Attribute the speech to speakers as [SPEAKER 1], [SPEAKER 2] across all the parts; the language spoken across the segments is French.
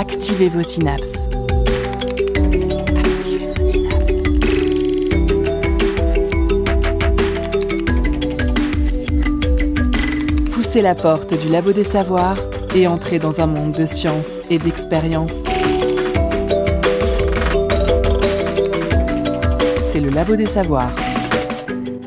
[SPEAKER 1] Activez vos synapses. Activez vos synapses. Poussez la porte du Labo des Savoirs et entrez dans un monde de science et d'expérience. C'est le Labo des Savoirs.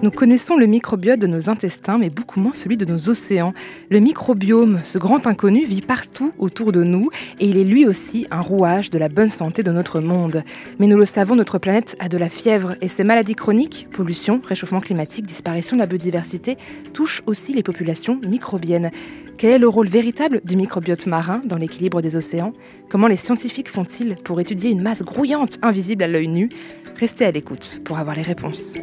[SPEAKER 2] Nous connaissons le microbiote de nos intestins, mais beaucoup moins celui de nos océans. Le microbiome, ce grand inconnu, vit partout autour de nous et il est lui aussi un rouage de la bonne santé de notre monde. Mais nous le savons, notre planète a de la fièvre et ces maladies chroniques, pollution, réchauffement climatique, disparition de la biodiversité, touchent aussi les populations microbiennes. Quel est le rôle véritable du microbiote marin dans l'équilibre des océans? Comment les scientifiques font-ils pour étudier une masse grouillante invisible à l'œil nu? Restez à l'écoute pour avoir les réponses.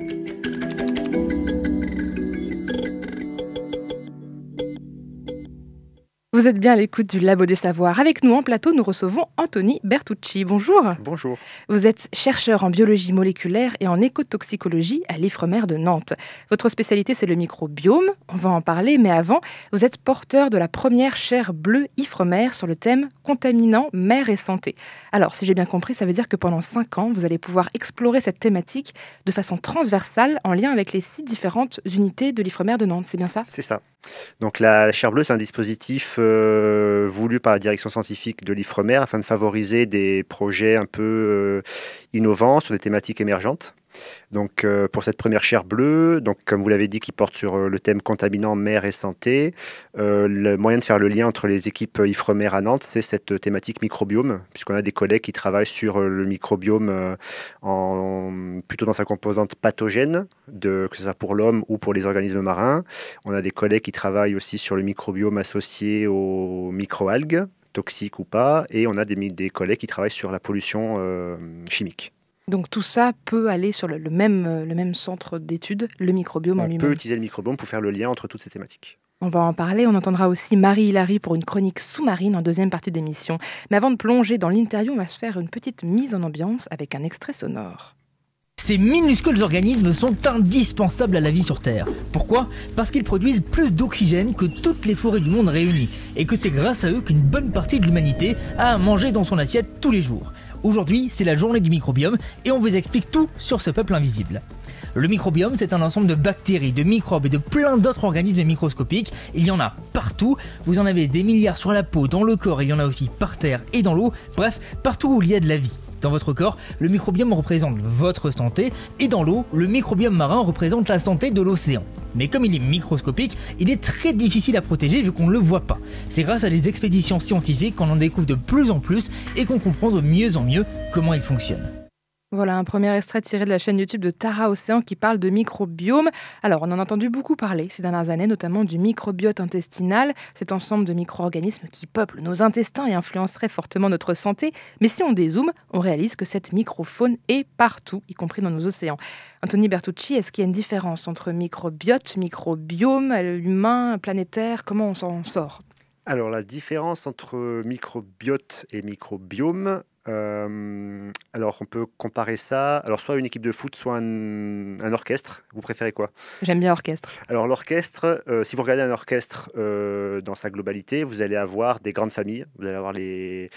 [SPEAKER 2] Vous êtes bien à l'écoute du Labo des Savoirs. Avec nous en plateau, nous recevons Anthony Bertucci. Bonjour.
[SPEAKER 3] Bonjour.
[SPEAKER 2] Vous êtes chercheur en biologie moléculaire et en écotoxicologie à l'Ifremer de Nantes. Votre spécialité, c'est le microbiome. On va en parler, mais avant, vous êtes porteur de la première chaire bleue Ifremer sur le thème contaminants, mer et santé. Alors, si j'ai bien compris, ça veut dire que pendant 5 ans, vous allez pouvoir explorer cette thématique de façon transversale en lien avec les 6 différentes unités de l'Ifremer de Nantes. C'est bien ça?
[SPEAKER 3] C'est ça. Donc la chaire bleue, c'est un dispositif voulu par la direction scientifique de l'Ifremer afin de favoriser des projets un peu innovants sur des thématiques émergentes. Donc pour cette première chaire bleue, donc comme vous l'avez dit, qui porte sur le thème contaminants, mer et santé, le moyen de faire le lien entre les équipes Ifremer à Nantes, c'est cette thématique microbiome, puisqu'on a des collègues qui travaillent sur le microbiome plutôt dans sa composante pathogène, que ce soit pour l'homme ou pour les organismes marins. On a des collègues qui travaillent aussi sur le microbiome associé aux microalgues, toxiques ou pas, et on a des collègues qui travaillent sur la pollution chimique.
[SPEAKER 2] Donc tout ça peut aller sur le même centre d'études, le microbiome en lui-même.
[SPEAKER 3] On peut utiliser le microbiome pour faire le lien entre toutes ces thématiques.
[SPEAKER 2] On va en parler, on entendra aussi Marie Hilary pour une chronique sous-marine en deuxième partie d'émission. Mais avant de plonger dans l'interview, on va se faire une petite mise en ambiance avec un extrait sonore.
[SPEAKER 4] Ces minuscules organismes sont indispensables à la vie sur Terre. Pourquoi? Parce qu'ils produisent plus d'oxygène que toutes les forêts du monde réunies, et que c'est grâce à eux qu'une bonne partie de l'humanité a à manger dans son assiette tous les jours. Aujourd'hui, c'est la journée du microbiome et on vous explique tout sur ce peuple invisible. Le microbiome, c'est un ensemble de bactéries, de microbes et de plein d'autres organismes microscopiques. Il y en a partout. Vous en avez des milliards sur la peau, dans le corps, il y en a aussi par terre et dans l'eau. Bref, partout où il y a de la vie. Dans votre corps, le microbiome représente votre santé et dans l'eau, le microbiome marin représente la santé de l'océan. Mais comme il est microscopique, il est très difficile à protéger vu qu'on ne le voit pas. C'est grâce à des expéditions scientifiques qu'on en découvre de plus en plus et qu'on comprend de mieux en mieux comment il fonctionne.
[SPEAKER 2] Voilà un premier extrait tiré de la chaîne YouTube de Tara Océan qui parle de microbiome. Alors, on en a entendu beaucoup parler ces dernières années, notamment du microbiote intestinal, cet ensemble de micro-organismes qui peuplent nos intestins et influenceraient fortement notre santé. Mais si on dézoome, on réalise que cette microfaune est partout, y compris dans nos océans. Anthony Bertucci, est-ce qu'il y a une différence entre microbiote, microbiome, humain, planétaire? Comment on s'en sort?
[SPEAKER 3] Alors la différence entre microbiote et microbiome, alors on peut comparer ça, alors soit une équipe de foot, soit un orchestre. Vous préférez quoi?
[SPEAKER 2] J'aime bien l'orchestre.
[SPEAKER 3] Alors l'orchestre, si vous regardez un orchestre dans sa globalité, vous allez avoir des grandes familles. Vous allez avoir les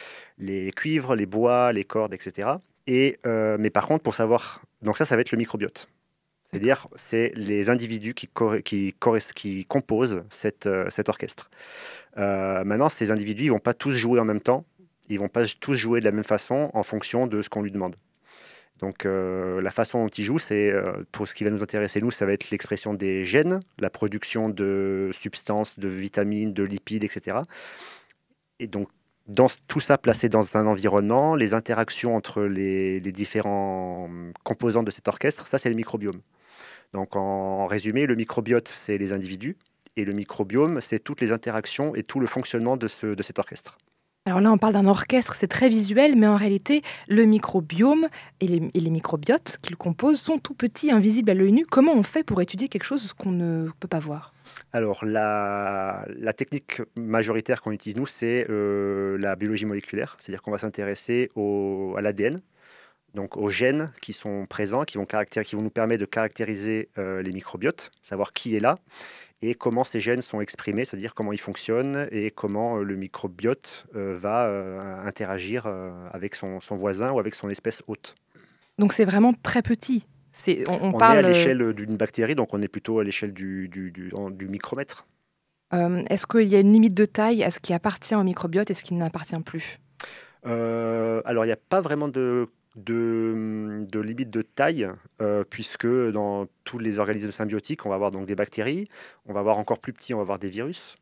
[SPEAKER 3] cuivres, les bois, les cordes, etc. Mais par contre, pour savoir, donc ça va être le microbiote. C'est-à-dire, c'est les individus qui composent cet orchestre. Maintenant, ces individus, ils ne vont pas tous jouer en même temps. Ils ne vont pas tous jouer de la même façon en fonction de ce qu'on lui demande. Donc, la façon dont ils jouent, pour ce qui va nous intéresser, nous, ça va être l'expression des gènes, la production de substances, de vitamines, de lipides, etc. Et donc, tout ça placé dans un environnement, les interactions entre les différents composants de cet orchestre, ça, c'est le microbiome. Donc, en résumé, le microbiote, c'est les individus, et le microbiome, c'est toutes les interactions et tout le fonctionnement de cet orchestre.
[SPEAKER 2] Alors là, on parle d'un orchestre, c'est très visuel, mais en réalité, le microbiome et les microbiotes qu'il compose sont tout petits, invisibles à l'œil nu. Comment on fait pour étudier quelque chose qu'on ne peut pas voir?
[SPEAKER 3] Alors, la technique majoritaire qu'on utilise, nous, c'est la biologie moléculaire. C'est-à-dire qu'on va s'intéresser à l'ADN, donc aux gènes qui sont présents, qui vont nous permettre de caractériser les microbiotes, savoir qui est là. et comment ces gènes sont exprimés, c'est-à-dire comment ils fonctionnent et comment le microbiote va interagir avec son voisin ou avec son espèce hôte.
[SPEAKER 2] Donc c'est vraiment très petit. On
[SPEAKER 3] On est
[SPEAKER 2] parle.
[SPEAKER 3] à l'échelle d'une bactérie, donc on est plutôt à l'échelle du micromètre.
[SPEAKER 2] Est-ce qu'il y a une limite de taille à ce qui appartient au microbiote et ce qui n'appartient plus?
[SPEAKER 3] Alors, il n'y a pas vraiment de limite de taille, puisque dans tous les organismes symbiotiques, on va avoir donc des bactéries, on va avoir encore plus petits, on va avoir des virus,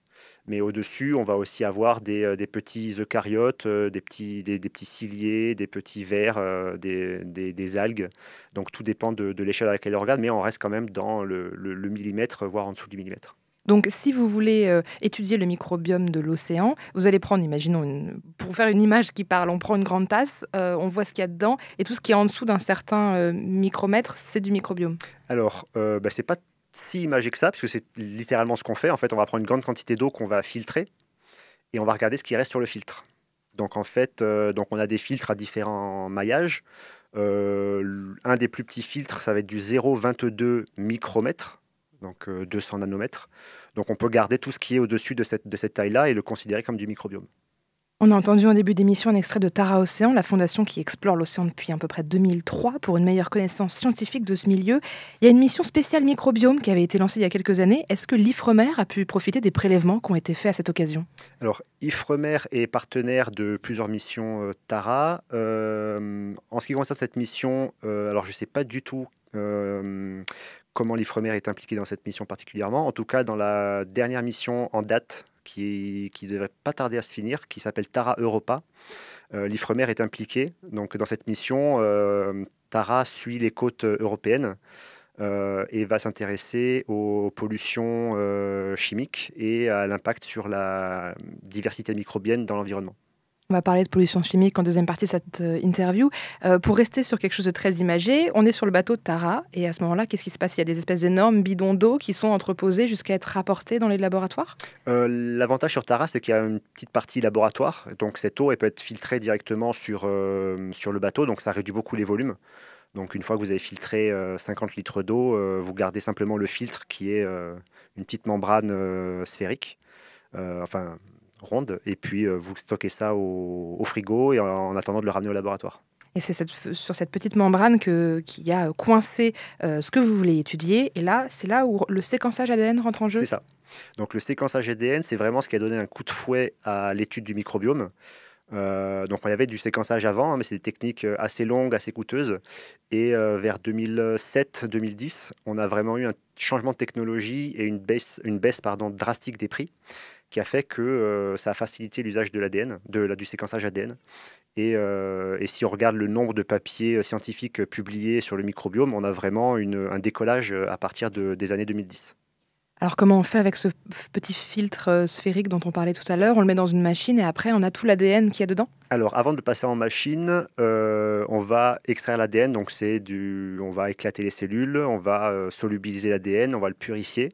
[SPEAKER 3] mais au-dessus, on va aussi avoir des petits eucaryotes, des petits ciliés, des petits vers, des algues. Donc tout dépend de l'échelle à laquelle on regarde, mais on reste quand même dans le millimètre, voire en dessous du millimètre.
[SPEAKER 2] Donc, si vous voulez étudier le microbiome de l'océan, vous allez prendre, imaginons, pour faire une image qui parle, on prend une grande tasse, on voit ce qu'il y a dedans, et tout ce qui est en dessous d'un certain micromètre, c'est du microbiome.
[SPEAKER 3] Alors, c'est pas si imagé que ça, puisque c'est littéralement ce qu'on fait. En fait, on va prendre une grande quantité d'eau qu'on va filtrer, et on va regarder ce qui reste sur le filtre. Donc, en fait, on a des filtres à différents maillages. Un des plus petits filtres, ça va être du 0,22 micromètre, donc 200 nanomètres. Donc on peut garder tout ce qui est au-dessus de cette taille-là et le considérer comme du microbiome.
[SPEAKER 2] On a entendu en début d'émission un extrait de Tara Océan, la fondation qui explore l'océan depuis à peu près 2003 pour une meilleure connaissance scientifique de ce milieu. Il y a une mission spéciale microbiome qui avait été lancée il y a quelques années. Est-ce que l'Ifremer a pu profiter des prélèvements qui ont été faits à cette occasion?
[SPEAKER 3] Alors, Ifremer est partenaire de plusieurs missions Tara. En ce qui concerne cette mission, alors je ne sais pas du tout comment l'Ifremer est impliqué dans cette mission particulièrement. En tout cas, dans la dernière mission en date, qui ne devrait pas tarder à se finir, qui s'appelle Tara Europa, l'Ifremer est impliqué. Donc, dans cette mission, Tara suit les côtes européennes et va s'intéresser aux pollutions chimiques et à l'impact sur la diversité microbienne dans l'environnement.
[SPEAKER 2] On va parler de pollution chimique en deuxième partie de cette interview. Pour rester sur quelque chose de très imagé, on est sur le bateau de Tara. Et à ce moment-là, qu'est-ce qui se passe? Il y a des espèces d'énormes bidons d'eau qui sont entreposés jusqu'à être rapportés dans les laboratoires?
[SPEAKER 3] L'avantage sur Tara, c'est qu'il y a une petite partie laboratoire. Donc cette eau, elle peut être filtrée directement sur le bateau. Donc ça réduit beaucoup les volumes. Donc une fois que vous avez filtré 50 litres d'eau, vous gardez simplement le filtre qui est une petite membrane sphérique. Ronde, et puis vous stockez ça au frigo et en attendant de le ramener au laboratoire.
[SPEAKER 2] Et c'est sur cette petite membrane qui a coincé ce que vous voulez étudier. Et là, c'est là où le séquençage ADN rentre en jeu?
[SPEAKER 3] C'est ça. Donc le séquençage ADN, c'est vraiment ce qui a donné un coup de fouet à l'étude du microbiome. Donc on y avait du séquençage avant, mais c'est des techniques assez longues, assez coûteuses. Et vers 2007-2010, on a vraiment eu un changement de technologie et une baisse drastique des prix, qui a fait que ça a facilité l'usage de l'ADN, du séquençage ADN. Et si on regarde le nombre de papiers scientifiques publiés sur le microbiome, on a vraiment un décollage à partir des années 2010.
[SPEAKER 2] Alors comment on fait avec ce petit filtre sphérique dont on parlait tout à l'heure? On le met dans une machine et après on a tout l'ADN qu'il y a dedans?
[SPEAKER 3] Alors avant de passer en machine, on va extraire l'ADN, donc on va éclater les cellules, on va solubiliser l'ADN, on va le purifier.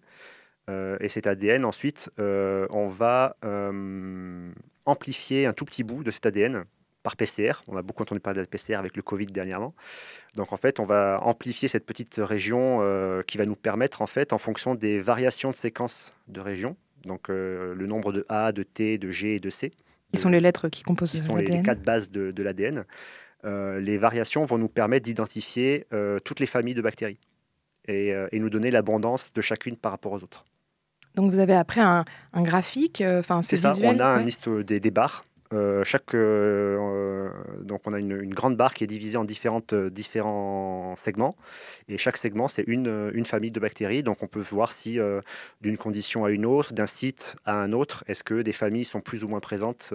[SPEAKER 3] Et cet ADN, ensuite, on va amplifier un tout petit bout de cet ADN par PCR. On a beaucoup entendu parler de la PCR avec le Covid dernièrement. Donc, en fait, on va amplifier cette petite région qui va nous permettre, en fait, en fonction des variations de séquences de régions, donc le nombre de A, de T, de G et de C.
[SPEAKER 2] Qui sont les lettres qui composent l'ADN.
[SPEAKER 3] Qui sont les 4 bases de l'ADN. Les variations vont nous permettre d'identifier toutes les familles de bactéries et nous donner l'abondance de chacune par rapport aux autres.
[SPEAKER 2] Donc vous avez après un graphique,
[SPEAKER 3] c'est ça,
[SPEAKER 2] visuel,
[SPEAKER 3] on a un liste des barres. Donc on a une grande barre qui est divisée en différents segments, et chaque segment c'est une famille de bactéries. Donc on peut voir si d'une condition à une autre, d'un site à un autre, est-ce que des familles sont plus ou moins présentes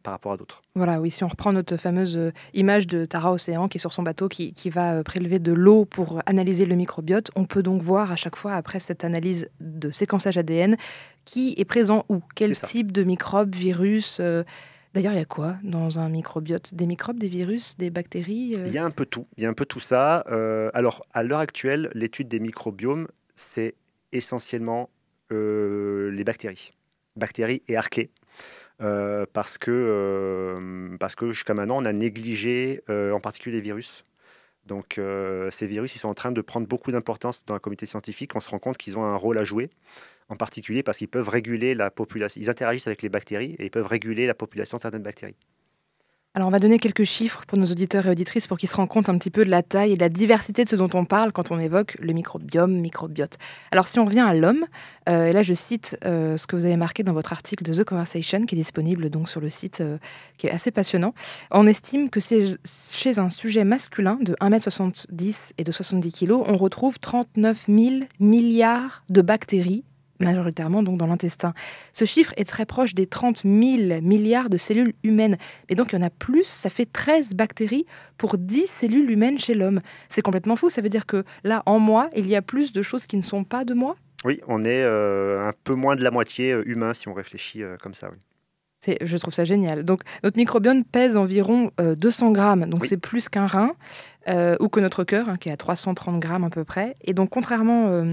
[SPEAKER 3] par rapport à d'autres.
[SPEAKER 2] Voilà, oui, si on reprend notre fameuse image de Tara Océan qui est sur son bateau, qui va prélever de l'eau pour analyser le microbiote, on peut donc voir à chaque fois après cette analyse de séquençage ADN qui est présent où, quel type de microbes, virus. D'ailleurs, il y a quoi dans un microbiote? Des microbes, des virus, des bactéries?
[SPEAKER 3] Il y a un peu tout. Il y a un peu tout ça. Alors, à l'heure actuelle, l'étude des microbiomes, c'est essentiellement les bactéries. Bactéries et archées. Parce que jusqu'à maintenant, on a négligé en particulier les virus. Donc, ces virus, ils sont en train de prendre beaucoup d'importance dans la communauté scientifique. On se rend compte qu'ils ont un rôle à jouer en particulier parce qu'ils peuvent réguler la population. Ils interagissent avec les bactéries et ils peuvent réguler la population de certaines bactéries.
[SPEAKER 2] Alors, on va donner quelques chiffres pour nos auditeurs et auditrices pour qu'ils se rendent compte un petit peu de la taille et de la diversité de ce dont on parle quand on évoque le microbiome, microbiote. Alors, si on revient à l'homme, et là, je cite ce que vous avez marqué dans votre article de The Conversation, qui est disponible donc sur le site, qui est assez passionnant. On estime que c'est chez un sujet masculin de 1,70 m et de 70 kg, on retrouve 39 000 milliards de bactéries, majoritairement donc dans l'intestin. Ce chiffre est très proche des 30 000 milliards de cellules humaines. Et donc il y en a plus, ça fait 13 bactéries pour 10 cellules humaines chez l'homme. C'est complètement fou, ça veut dire que là, en moi, il y a plus de choses qui ne sont pas de moi?
[SPEAKER 3] Oui, on est un peu moins de la moitié humain si on réfléchit comme ça. Oui.
[SPEAKER 2] Je trouve ça génial. Donc notre microbiome pèse environ 200 grammes, donc c'est plus qu'un rein, ou que notre cœur, qui est à 330 grammes à peu près. Et donc contrairement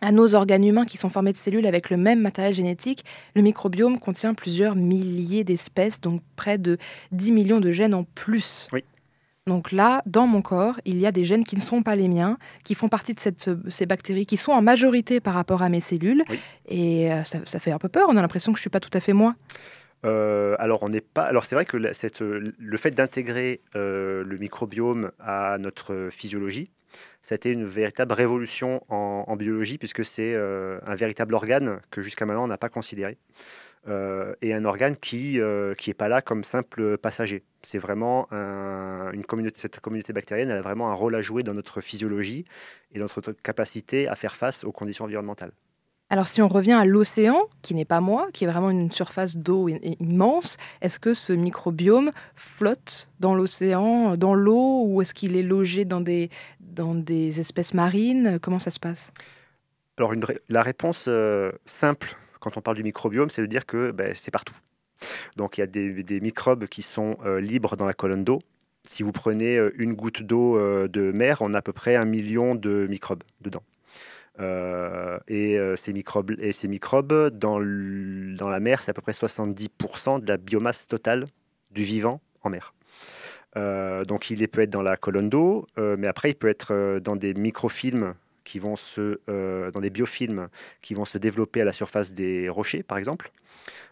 [SPEAKER 2] à nos organes humains qui sont formés de cellules avec le même matériel génétique, le microbiome contient plusieurs milliers d'espèces, donc près de 10 millions de gènes en plus.
[SPEAKER 3] Oui.
[SPEAKER 2] Donc là, dans mon corps, il y a des gènes qui ne sont pas les miens, qui font partie de ces bactéries, qui sont en majorité par rapport à mes cellules.
[SPEAKER 3] Oui.
[SPEAKER 2] Et ça fait un peu peur, on a l'impression que je ne suis pas tout à fait moi.
[SPEAKER 3] Alors, on n'est pas. Alors, c'est vrai que le fait d'intégrer le microbiome à notre physiologie, ça a été une véritable révolution en biologie, puisque c'est un véritable organe que jusqu'à maintenant on n'a pas considéré. Et un organe qui est pas là comme simple passager. C'est vraiment cette communauté bactérienne, elle a vraiment un rôle à jouer dans notre physiologie et dans notre capacité à faire face aux conditions environnementales.
[SPEAKER 2] Alors si on revient à l'océan, qui n'est pas moi, qui est vraiment une surface d'eau immense, est-ce que ce microbiome flotte dans l'océan, dans l'eau, ou est-ce qu'il est logé dans des espèces marines? Comment ça se passe?
[SPEAKER 3] Alors la réponse simple quand on parle du microbiome, c'est de dire que c'est partout. Donc il y a des microbes qui sont libres dans la colonne d'eau. Si vous prenez une goutte d'eau de mer, on a à peu près 1 million de microbes dedans. Ces microbes dans la mer, c'est à peu près 70% de la biomasse totale du vivant en mer. Donc il peut être dans la colonne d'eau, mais après il peut être dans des microfilms dans des biofilms qui vont se développer à la surface des rochers, par exemple.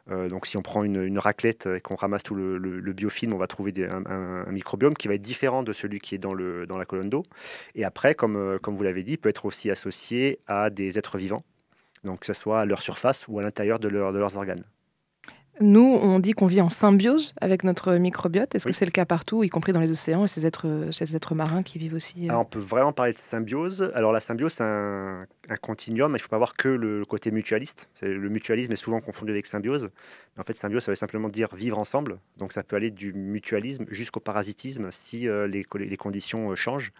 [SPEAKER 3] Donc si on prend une raclette et qu'on ramasse tout le biofilm, on va trouver un microbiome qui va être différent de celui qui est dans la colonne d'eau. Et après, comme vous l'avez dit, il peut être aussi associé à des êtres vivants, donc que ce soit à leur surface ou à l'intérieur de leurs organes.
[SPEAKER 2] Nous, on dit qu'on vit en symbiose avec notre microbiote. Est-ce que c'est le cas partout, y compris dans les océans et ces êtres marins qui vivent aussi
[SPEAKER 3] Alors, on peut vraiment parler de symbiose. Alors la symbiose, c'est un continuum. Il ne faut pas voir que le côté mutualiste. Le mutualisme est souvent confondu avec symbiose. Mais en fait, symbiose, ça veut simplement dire vivre ensemble. Donc ça peut aller du mutualisme jusqu'au parasitisme si les conditions changent.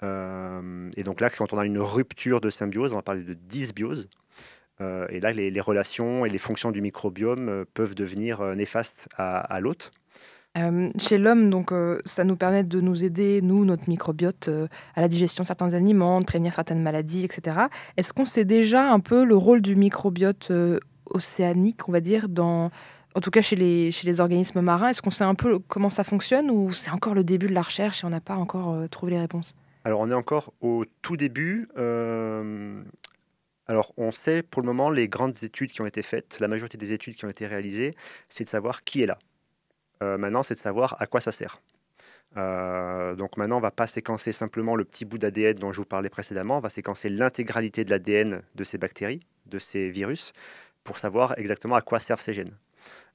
[SPEAKER 3] Et donc là, quand on a une rupture de symbiose, on va parler de dysbiose. Et là, les relations et les fonctions du microbiome peuvent devenir néfastes à l'hôte.
[SPEAKER 2] Chez l'homme, donc, ça nous permet de nous aider, notre microbiote, à la digestion de certains aliments, de prévenir certaines maladies, etc. Est-ce qu'on sait déjà un peu le rôle du microbiote océanique, on va dire, en tout cas chez les organismes marins? Est-ce qu'on sait un peu comment ça fonctionne, ou c'est encore le début de la recherche et on n'a pas encore trouvé les réponses?
[SPEAKER 3] Alors, on est encore au tout début. Alors, on sait pour le moment les grandes études qui ont été faites. La majorité des études qui ont été réalisées, c'est de savoir qui est là. Maintenant, c'est de savoir à quoi ça sert. Donc maintenant, on ne va pas séquencer simplement le petit bout d'ADN dont je vous parlais précédemment. On va séquencer l'intégralité de l'ADN de ces bactéries, de ces virus, pour savoir exactement à quoi servent ces gènes.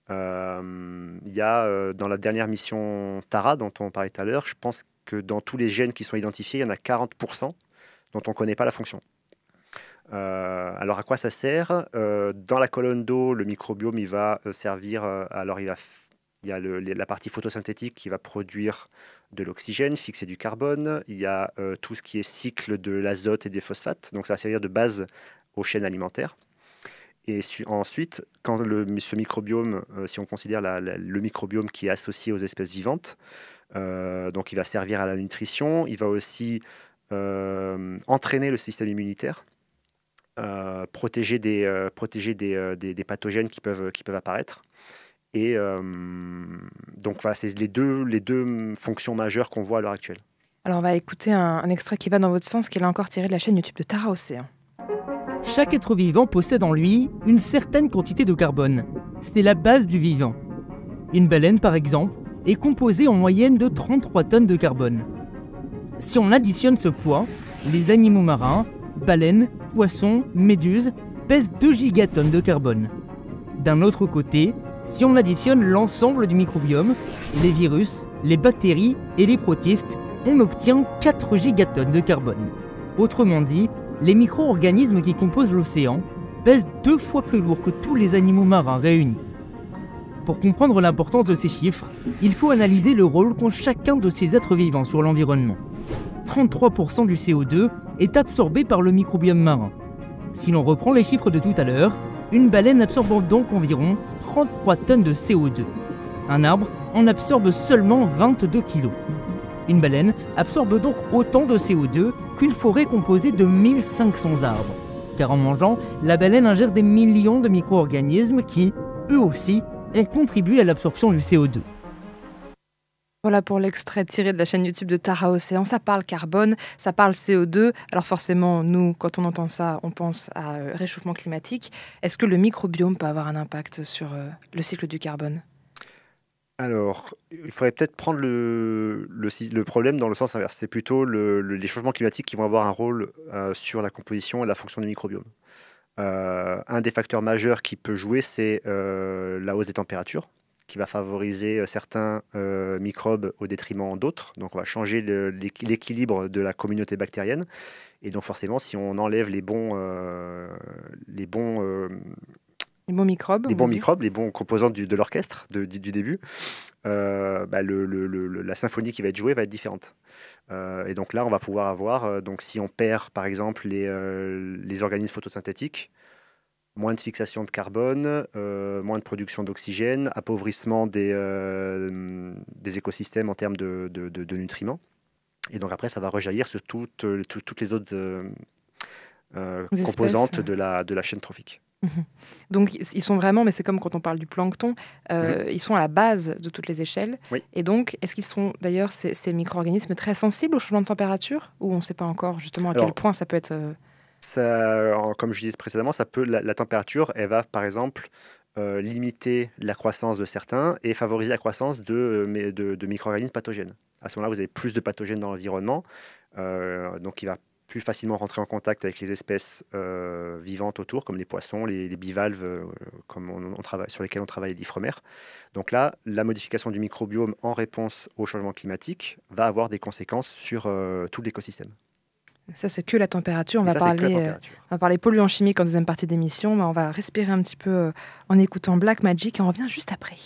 [SPEAKER 3] Il y a dans la dernière mission Tara, dont on parlait tout à l'heure, je pense que dans tous les gènes qui sont identifiés, il y en a 40% dont on ne connaît pas la fonction. Alors à quoi ça sert? Dans la colonne d'eau, le microbiome il va servir. Il y a la partie photosynthétique qui va produire de l'oxygène, fixer du carbone. Il y a tout ce qui est cycle de l'azote et des phosphates. Donc ça va servir de base aux chaînes alimentaires. Et ensuite, quand ce microbiome, si on considère le microbiome qui est associé aux espèces vivantes, donc il va servir à la nutrition. Il va aussi entraîner le système immunitaire. Protéger des pathogènes qui peuvent apparaître. Et donc voilà, c'est les deux fonctions majeures qu'on voit à l'heure actuelle.
[SPEAKER 2] Alors on va écouter un extrait qui va dans votre sens, qui est là encore tiré de la chaîne YouTube de Tara Océan.
[SPEAKER 4] Chaque être vivant possède en lui une certaine quantité de carbone. C'est la base du vivant. Une baleine, par exemple, est composée en moyenne de 33 tonnes de carbone. Si on additionne ce poids, les animaux marins, baleines, poissons, méduses, pèsent 2 gigatonnes de carbone. D'un autre côté, si on additionne l'ensemble du microbiome, les virus, les bactéries et les protistes, on obtient 4 gigatonnes de carbone. Autrement dit, les micro-organismes qui composent l'océan pèsent 2 fois plus lourd que tous les animaux marins réunis. Pour comprendre l'importance de ces chiffres, il faut analyser le rôle qu'ont chacun de ces êtres vivants sur l'environnement. 33% du CO2 est absorbé par le microbiome marin. Si l'on reprend les chiffres de tout à l'heure, une baleine absorbe donc environ 33 tonnes de CO2. Un arbre en absorbe seulement 22 kg. Une baleine absorbe donc autant de CO2 qu'une forêt composée de 1500 arbres. Car en mangeant, la baleine ingère des millions de micro-organismes qui, eux aussi, ont contribué à l'absorption du CO2.
[SPEAKER 2] Voilà pour l'extrait tiré de la chaîne YouTube de Tara Océan. Ça parle carbone, ça parle CO2. Alors forcément, nous, quand on entend ça, on pense à réchauffement climatique. Est-ce que le microbiome peut avoir un impact sur le cycle du carbone ?
[SPEAKER 3] Alors, il faudrait peut-être prendre le problème dans le sens inverse. C'est plutôt les changements climatiques qui vont avoir un rôle sur la composition et la fonction du microbiome. Un des facteurs majeurs qui peut jouer, c'est la hausse des températures, qui va favoriser certains microbes au détriment d'autres. Donc, on va changer l'équilibre de la communauté bactérienne. Et donc, forcément, si on enlève les bons
[SPEAKER 2] microbes,
[SPEAKER 3] les bons composants de l'orchestre du début, la symphonie qui va être jouée va être différente. Et donc là, on va pouvoir avoir, donc si on perd par exemple les organismes photosynthétiques, moins de fixation de carbone, moins de production d'oxygène, appauvrissement des écosystèmes en termes de nutriments. Et donc après, ça va rejaillir sur toutes les autres composantes de la chaîne trophique.
[SPEAKER 2] Donc ils sont vraiment, mais c'est comme quand on parle du plancton, ils sont à la base de toutes les échelles.
[SPEAKER 3] Oui.
[SPEAKER 2] Et donc, est-ce qu'ils sont d'ailleurs ces micro-organismes très sensibles au changement de température, ou on ne sait pas encore justement à quel point ça peut être...
[SPEAKER 3] Comme je disais précédemment, la température, elle va par exemple limiter la croissance de certains et favoriser la croissance de micro-organismes pathogènes. À ce moment-là, vous avez plus de pathogènes dans l'environnement, donc il va plus facilement rentrer en contact avec les espèces vivantes autour, comme les poissons, les bivalves, sur lesquels on travaille, les diphromères. Donc là, la modification du microbiome en réponse au changement climatique va avoir des conséquences sur tout l'écosystème.
[SPEAKER 2] Ça, c'est que la température. On va parler polluants chimiques en deuxième partie d'émission, mais on va respirer un petit peu en écoutant Black Magic et on revient juste après.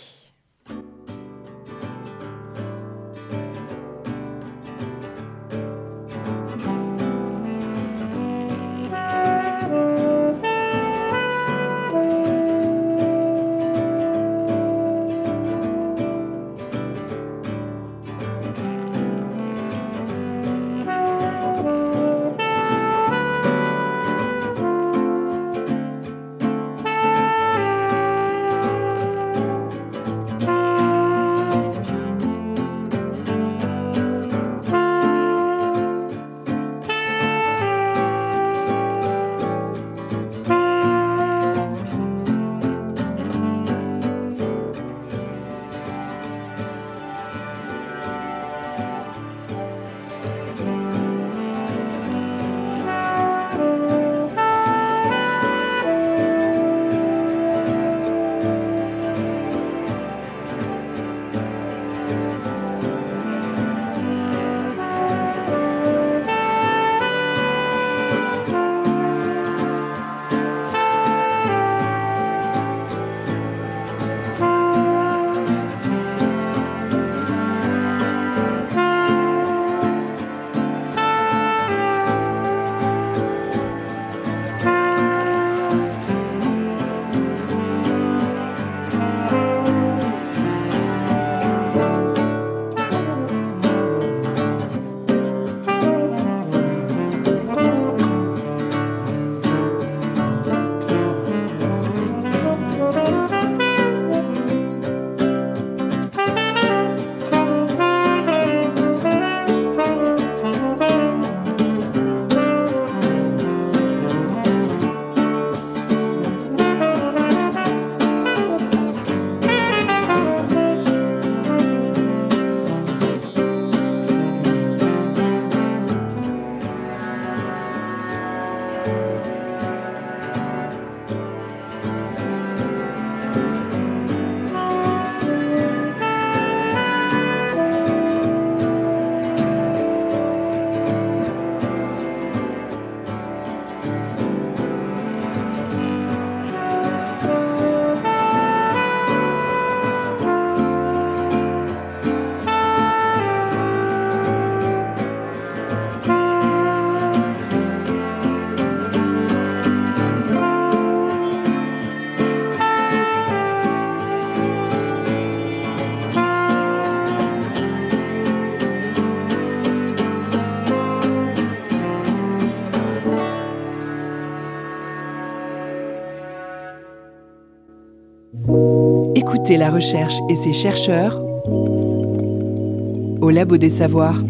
[SPEAKER 1] Écoutez la recherche et ses chercheurs au Labo des Savoirs.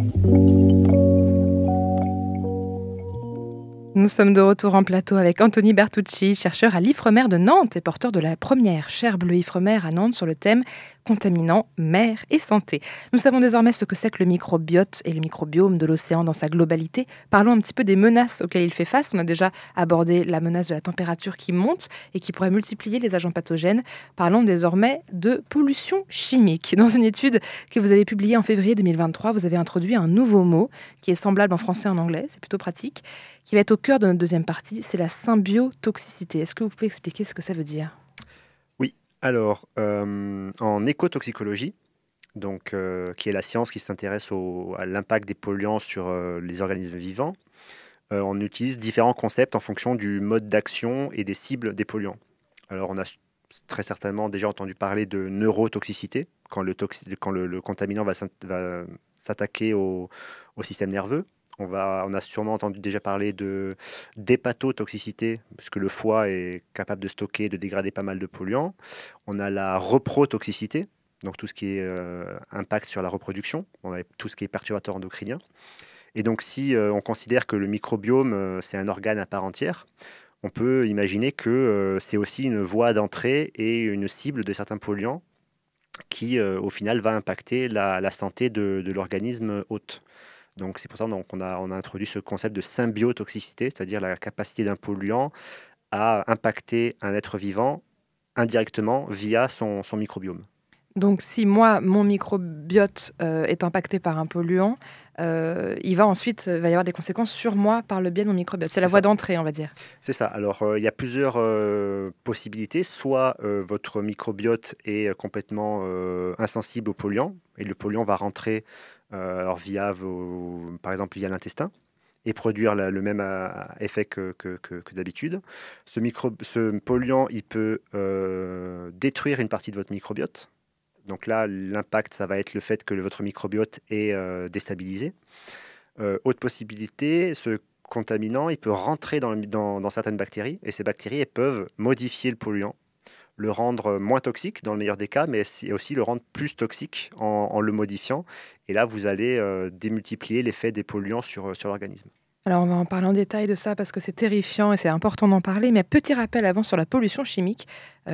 [SPEAKER 2] Nous sommes de retour en plateau avec Anthony Bertucci, chercheur à l'Ifremer de Nantes et porteur de la première chaire bleue Ifremer à Nantes sur le thème contaminants, mer et santé. Nous savons désormais ce que c'est que le microbiote et le microbiome de l'océan dans sa globalité. Parlons un petit peu des menaces auxquelles il fait face. On a déjà abordé la menace de la température qui monte et qui pourrait multiplier les agents pathogènes. Parlons désormais de pollution chimique. Dans une étude que vous avez publiée en février 2023, vous avez introduit un nouveau mot qui est semblable en français et en anglais, c'est plutôt pratique, qui va être au cœur de notre deuxième partie, c'est la symbiotoxicité. Est-ce que vous pouvez expliquer ce que ça veut dire ?
[SPEAKER 3] Oui, alors en écotoxicologie, donc, qui est la science qui s'intéresse à l'impact des polluants sur les organismes vivants, on utilise différents concepts en fonction du mode d'action et des cibles des polluants. Alors on a très certainement déjà entendu parler de neurotoxicité, quand le contaminant va s'attaquer au système nerveux. On a sûrement entendu déjà parler d'hépatotoxicité, parce que le foie est capable de stocker, de dégrader pas mal de polluants. On a la reprotoxicité, donc tout ce qui est impact sur la reproduction. On a tout ce qui est perturbateur endocrinien. Et donc si on considère que le microbiome, c'est un organe à part entière, on peut imaginer que c'est aussi une voie d'entrée et une cible de certains polluants qui, au final, va impacter la santé de l'organisme hôte. Donc c'est pour ça qu'on a introduit ce concept de symbiotoxicité, c'est-à-dire la capacité d'un polluant à impacter un être vivant indirectement via son microbiome.
[SPEAKER 2] Donc si moi, mon microbiote est impacté par un polluant, il va y avoir des conséquences sur moi par le biais de mon microbiote. C'est la voie d'entrée, on va dire.
[SPEAKER 3] C'est ça. Alors il y a plusieurs possibilités. Soit votre microbiote est complètement insensible aux polluants, et le polluant va rentrer par exemple via l'intestin, et produire le même effet que d'habitude. Ce polluant, il peut détruire une partie de votre microbiote. Donc là, l'impact, ça va être le fait que votre microbiote est déstabilisé. Autre possibilité, ce contaminant, il peut rentrer dans certaines bactéries, et ces bactéries, elles peuvent modifier le polluant, le rendre moins toxique dans le meilleur des cas, mais aussi le rendre plus toxique en le modifiant. Et là, vous allez démultiplier l'effet des polluants sur l'organisme.
[SPEAKER 2] Alors on va en parler en détail de ça parce que c'est terrifiant et c'est important d'en parler. Mais petit rappel avant sur la pollution chimique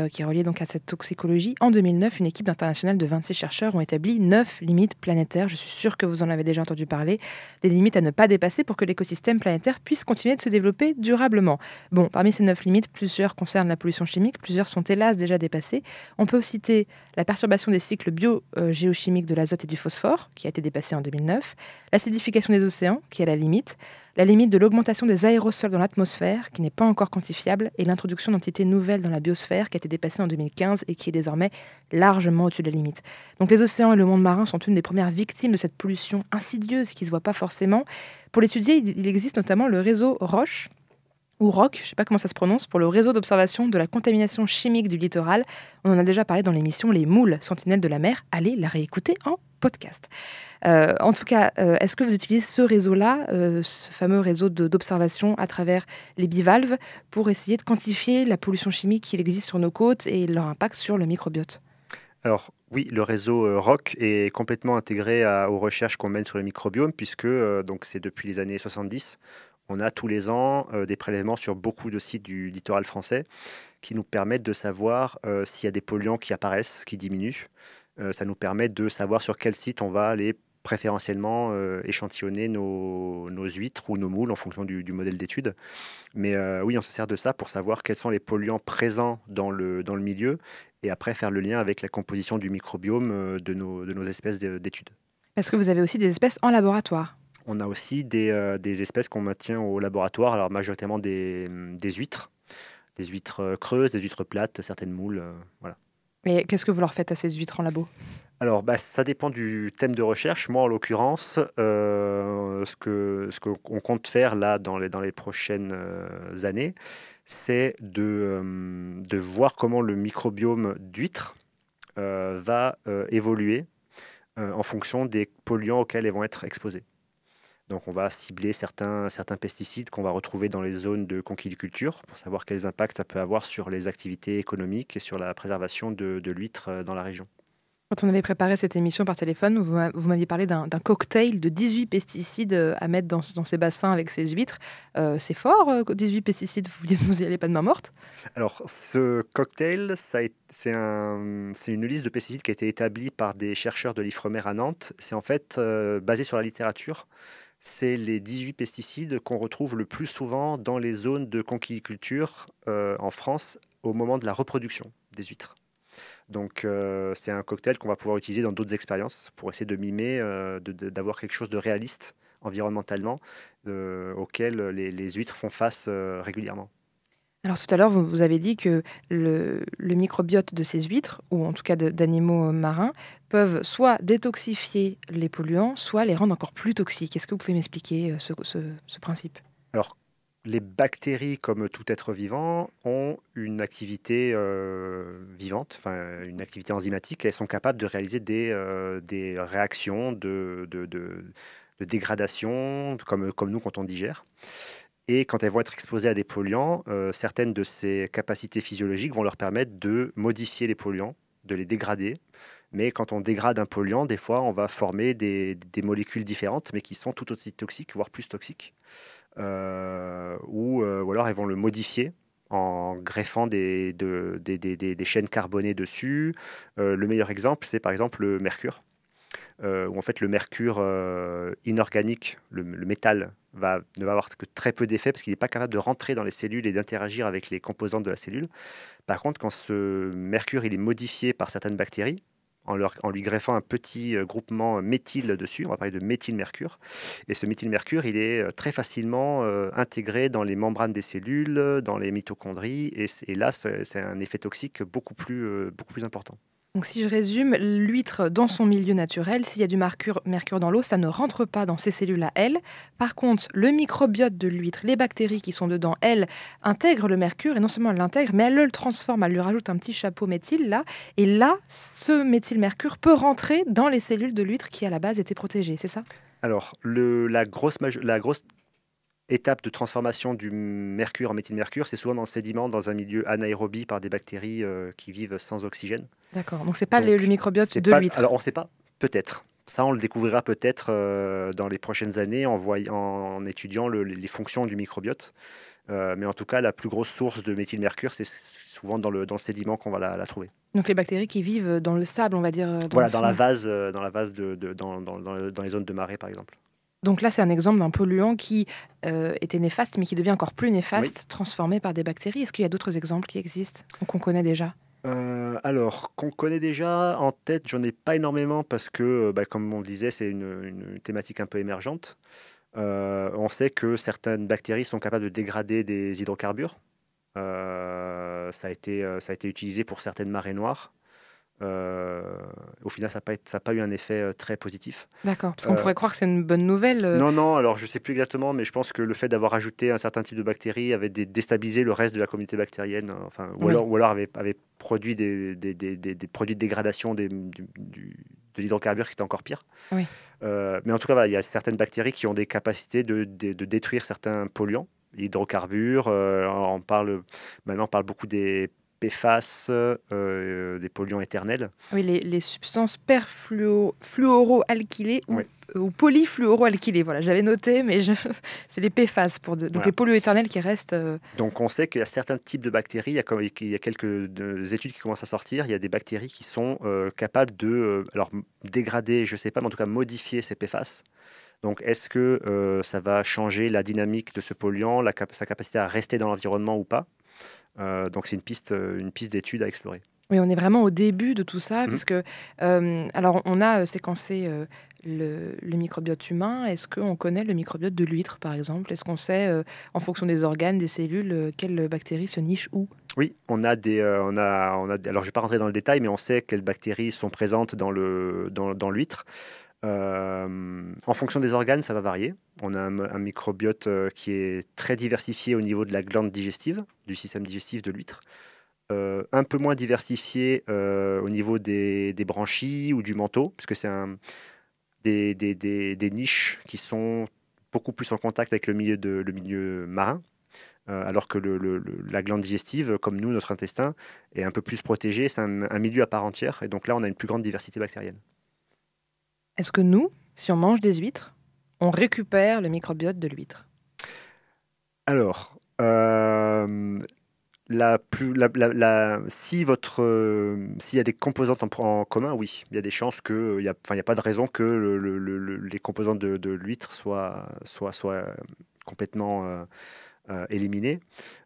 [SPEAKER 2] qui est reliée donc à cette toxicologie. En 2009, une équipe internationale de 26 chercheurs ont établi 9 limites planétaires. Je suis sûre que vous en avez déjà entendu parler. Des limites à ne pas dépasser pour que l'écosystème planétaire puisse continuer de se développer durablement. Bon, parmi ces 9 limites, plusieurs concernent la pollution chimique, plusieurs sont hélas déjà dépassées. On peut citer la perturbation des cycles bio-géochimiques de l'azote et du phosphore, qui a été dépassée en 2009, l'acidification des océans, qui est la limite de l'augmentation des aérosols dans l'atmosphère, qui n'est pas encore quantifiable, et l'introduction d'entités nouvelles dans la biosphère, qui a été dépassée en 2015 et qui est désormais largement au-dessus de la limite. Donc les océans et le monde marin sont une des premières victimes de cette pollution insidieuse qui ne se voit pas forcément. Pour l'étudier, il existe notamment le réseau ROCH, ou ROC, je ne sais pas comment ça se prononce, pour le réseau d'observation de la contamination chimique du littoral. On en a déjà parlé dans l'émission Les Moules, Sentinelles de la mer. Allez la réécouter en podcast. En tout cas, est-ce que vous utilisez ce réseau-là, ce fameux réseau d'observation à travers les bivalves, pour essayer de quantifier la pollution chimique qui existe sur nos côtes et leur impact sur le microbiote ?
[SPEAKER 3] Alors oui, le réseau ROC est complètement intégré aux recherches qu'on mène sur le microbiome, puisque donc c'est depuis les années 70. On a tous les ans des prélèvements sur beaucoup de sites du littoral français qui nous permettent de savoir s'il y a des polluants qui apparaissent, qui diminuent. Ça nous permet de savoir sur quel site on va aller préférentiellement échantillonner nos huîtres ou nos moules en fonction du modèle d'étude. Mais oui, on se sert de ça pour savoir quels sont les polluants présents dans le milieu et après faire le lien avec la composition du microbiome de nos espèces d'études.
[SPEAKER 2] Est-ce que vous avez aussi des espèces en laboratoire ?
[SPEAKER 3] On a aussi des espèces qu'on maintient au laboratoire, alors majoritairement des huîtres creuses, des huîtres plates, certaines moules, voilà.
[SPEAKER 2] Et qu'est-ce que vous leur faites à ces huîtres en labo ?
[SPEAKER 3] Alors, ça dépend du thème de recherche. Moi, en l'occurrence, ce qu'on compte faire là dans les prochaines années, c'est de voir comment le microbiome d'huîtres va évoluer en fonction des polluants auxquels elles vont être exposées. Donc on va cibler certains pesticides qu'on va retrouver dans les zones de conquiliculture pour savoir quels impacts ça peut avoir sur les activités économiques et sur la préservation de l'huître dans la région.
[SPEAKER 2] Quand on avait préparé cette émission par téléphone, vous m'aviez parlé d'un cocktail de 18 pesticides à mettre dans ces bassins avec ces huîtres. C'est fort, 18 pesticides, vous y allez pas de main morte?
[SPEAKER 3] Alors, ce cocktail, c'est une liste de pesticides qui a été établie par des chercheurs de l'Ifremer à Nantes. C'est en fait basé sur la littérature. C'est les 18 pesticides qu'on retrouve le plus souvent dans les zones de conquiliculture en France au moment de la reproduction des huîtres. Donc, c'est un cocktail qu'on va pouvoir utiliser dans d'autres expériences pour essayer de mimer, d'avoir quelque chose de réaliste environnementalement auquel les huîtres font face régulièrement.
[SPEAKER 2] Alors tout à l'heure, vous avez dit que le microbiote de ces huîtres, ou en tout cas d'animaux marins, peuvent soit détoxifier les polluants, soit les rendre encore plus toxiques. Est-ce que vous pouvez m'expliquer ce principe?
[SPEAKER 3] Alors, les bactéries, comme tout être vivant, ont une activité vivante, enfin une activité enzymatique, et elles sont capables de réaliser des réactions de dégradation, comme nous quand on digère. Et quand elles vont être exposées à des polluants, certaines de ces capacités physiologiques vont leur permettre de modifier les polluants, de les dégrader. Mais quand on dégrade un polluant, des fois, on va former des molécules différentes, mais qui sont tout aussi toxiques, voire plus toxiques. Ou alors elles vont le modifier en greffant des chaînes carbonées dessus. Le meilleur exemple, c'est par exemple le mercure, où en fait le mercure inorganique, le métal, ne va avoir que très peu d'effet parce qu'il n'est pas capable de rentrer dans les cellules et d'interagir avec les composantes de la cellule. Par contre, quand ce mercure il est modifié par certaines bactéries, en lui greffant un petit groupement méthyle dessus, on va parler de méthylmercure. Et ce méthylmercure, il est très facilement intégré dans les membranes des cellules, dans les mitochondries, et là, c'est un effet toxique beaucoup plus important.
[SPEAKER 2] Donc si je résume, l'huître dans son milieu naturel, s'il y a du mercure dans l'eau, ça ne rentre pas dans ses cellules à elle. Par contre, le microbiote de l'huître, les bactéries qui sont dedans, elles, intègrent le mercure, et non seulement elles l'intègrent, mais elles le transforment, elles lui rajoutent un petit chapeau méthyle là, et là, ce méthylmercure peut rentrer dans les cellules de l'huître qui à la base étaient protégées, c'est ça?
[SPEAKER 3] Alors, la grosse étape de transformation du mercure en méthylmercure, c'est souvent dans le sédiment, dans un milieu anaérobie par des bactéries qui vivent sans oxygène.
[SPEAKER 2] D'accord, donc c'est pas le microbiote de l'huître.
[SPEAKER 3] Alors on ne sait pas, peut-être. Ça, on le découvrira peut-être dans les prochaines années en étudiant les fonctions du microbiote. Mais en tout cas, la plus grosse source de méthylmercure, c'est souvent dans le sédiment qu'on va la trouver.
[SPEAKER 2] Donc les bactéries qui vivent dans le sable, on va dire.
[SPEAKER 3] Voilà, dans la vase, dans les zones de marée, par exemple.
[SPEAKER 2] Donc là, c'est un exemple d'un polluant qui était néfaste, mais qui devient encore plus néfaste,
[SPEAKER 3] Oui.
[SPEAKER 2] Transformé par des bactéries. Est-ce qu'il y a d'autres exemples qui existent ou qu'on connaît déjà?
[SPEAKER 3] Alors, qu'on connaît déjà en tête, j'en ai pas énormément parce que, comme on le disait, c'est une thématique un peu émergente. On sait que certaines bactéries sont capables de dégrader des hydrocarbures. Ça a été utilisé pour certaines marées noires. Au final, ça n'a pas eu un effet très positif.
[SPEAKER 2] D'accord, parce qu'on pourrait croire que c'est une bonne nouvelle.
[SPEAKER 3] Non, alors je ne sais plus exactement, mais je pense que le fait d'avoir ajouté un certain type de bactéries avait déstabilisé le reste de la communauté bactérienne, ou alors avait produit des produits de dégradation de l'hydrocarbure qui étaient encore pires.
[SPEAKER 2] Oui.
[SPEAKER 3] Mais en tout cas, voilà, il y a certaines bactéries qui ont des capacités de détruire certains polluants, l'hydrocarbure. Maintenant, on parle beaucoup des PFAS, des polluants éternels.
[SPEAKER 2] Oui, les substances perfluoroalkylées
[SPEAKER 3] Oui.
[SPEAKER 2] ou polyfluoroalkylées. Voilà, j'avais noté, mais c'est les PFAS, donc les polluants éternels qui restent.
[SPEAKER 3] Donc on sait qu'il y a certains types de bactéries, il y a quelques études qui commencent à sortir, il y a des bactéries qui sont capables de dégrader, je ne sais pas, mais en tout cas modifier ces PFAS. Donc est-ce que ça va changer la dynamique de ce polluant, sa capacité à rester dans l'environnement ou pas? Donc c'est une piste d'étude à explorer.
[SPEAKER 2] Oui, on est vraiment au début de tout ça, parce que, alors on a séquencé le microbiote humain. Est-ce qu'on connaît le microbiote de l'huître, par exemple? Est-ce qu'on sait, en fonction des organes, des cellules, quelles bactéries se nichent où?
[SPEAKER 3] Oui, on a alors je ne vais pas rentrer dans le détail, mais on sait quelles bactéries sont présentes dans l'huître. En fonction des organes, ça va varier. On a un microbiote qui est très diversifié au niveau de la glande digestive, du système digestif de l'huître. Un peu moins diversifié au niveau des branchies ou du manteau, puisque c'est des niches qui sont beaucoup plus en contact avec le milieu marin. Alors que la glande digestive, comme nous, notre intestin, est un peu plus protégé, c'est un milieu à part entière, et donc là, on a une plus grande diversité bactérienne.
[SPEAKER 2] Est-ce que nous, si on mange des huîtres, on récupère le microbiote de l'huître?
[SPEAKER 3] Alors, s'il y a des composantes en commun, oui, il y a des chances que, il y a pas de raison que les composantes de l'huître soient complètement éliminés.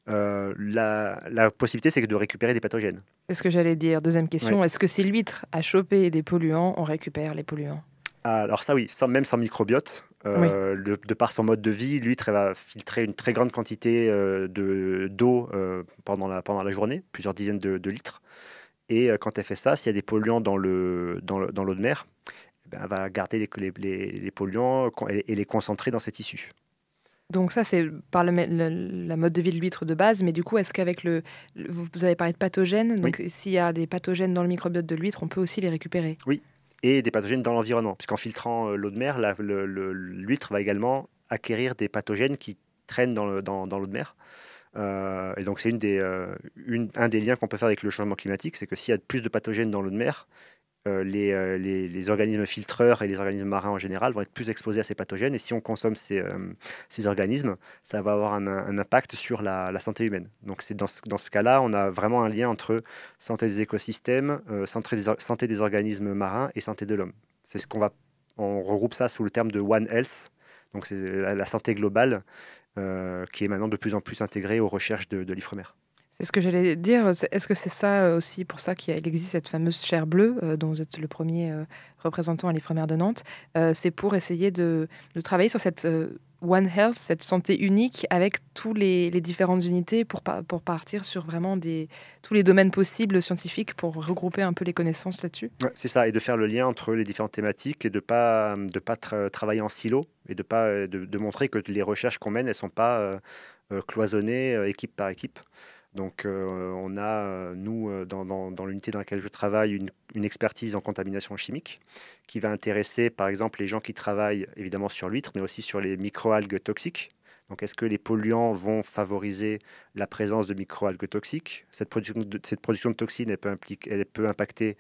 [SPEAKER 3] La possibilité, c'est de récupérer des pathogènes.
[SPEAKER 2] C'est ce que j'allais dire. Deuxième question, est-ce que si l'huître a chopé des polluants, on récupère les polluants?
[SPEAKER 3] Alors ça, oui, même sans microbiote, de par son mode de vie, l'huître va filtrer une très grande quantité d'eau pendant la journée, plusieurs dizaines de litres. Et quand elle fait ça, s'il y a des polluants dans l'eau de mer, elle va garder les polluants et les concentrer dans ses tissus.
[SPEAKER 2] Donc ça, c'est par la mode de vie de l'huître de base, mais du coup, est-ce qu'avec vous avez parlé de pathogènes, donc s'il y a des pathogènes dans le microbiote de l'huître, on peut aussi les récupérer? Oui,
[SPEAKER 3] et des pathogènes dans l'environnement, puisqu'en filtrant l'eau de mer, l'huître va également acquérir des pathogènes qui traînent dans l'eau de mer. Et donc c'est un des liens qu'on peut faire avec le changement climatique, c'est que s'il y a plus de pathogènes dans l'eau de mer, les organismes filtreurs et les organismes marins en général vont être plus exposés à ces pathogènes. Et si on consomme ces organismes, ça va avoir un impact sur la santé humaine. Donc dans ce cas-là, on a vraiment un lien entre santé des écosystèmes, santé des organismes marins et santé de l'homme. C'est on regroupe ça sous le terme de One Health. Donc c'est la santé globale qui est maintenant de plus en plus intégrée aux recherches de l'Ifremer.
[SPEAKER 2] C'est ce que j'allais dire. Est-ce que c'est ça aussi pour ça qu'il existe cette fameuse chaire bleue dont vous êtes le premier représentant à l'Ifremer de Nantes? C'est pour essayer de travailler sur cette One Health, cette santé unique avec tous les différentes unités pour partir sur vraiment tous les domaines possibles scientifiques pour regrouper un peu les connaissances là-dessus?
[SPEAKER 3] Ouais, c'est ça, et de faire le lien entre les différentes thématiques et de pas travailler en silo et de montrer que les recherches qu'on mène, elles ne sont pas cloisonnées équipe par équipe. Donc on a, nous, dans l'unité dans laquelle je travaille, une expertise en contamination chimique qui va intéresser, par exemple, les gens qui travaillent évidemment sur l'huître, mais aussi sur les microalgues toxiques. Donc est-ce que les polluants vont favoriser la présence de microalgues toxiques? Cette production de toxines, elle peut impacter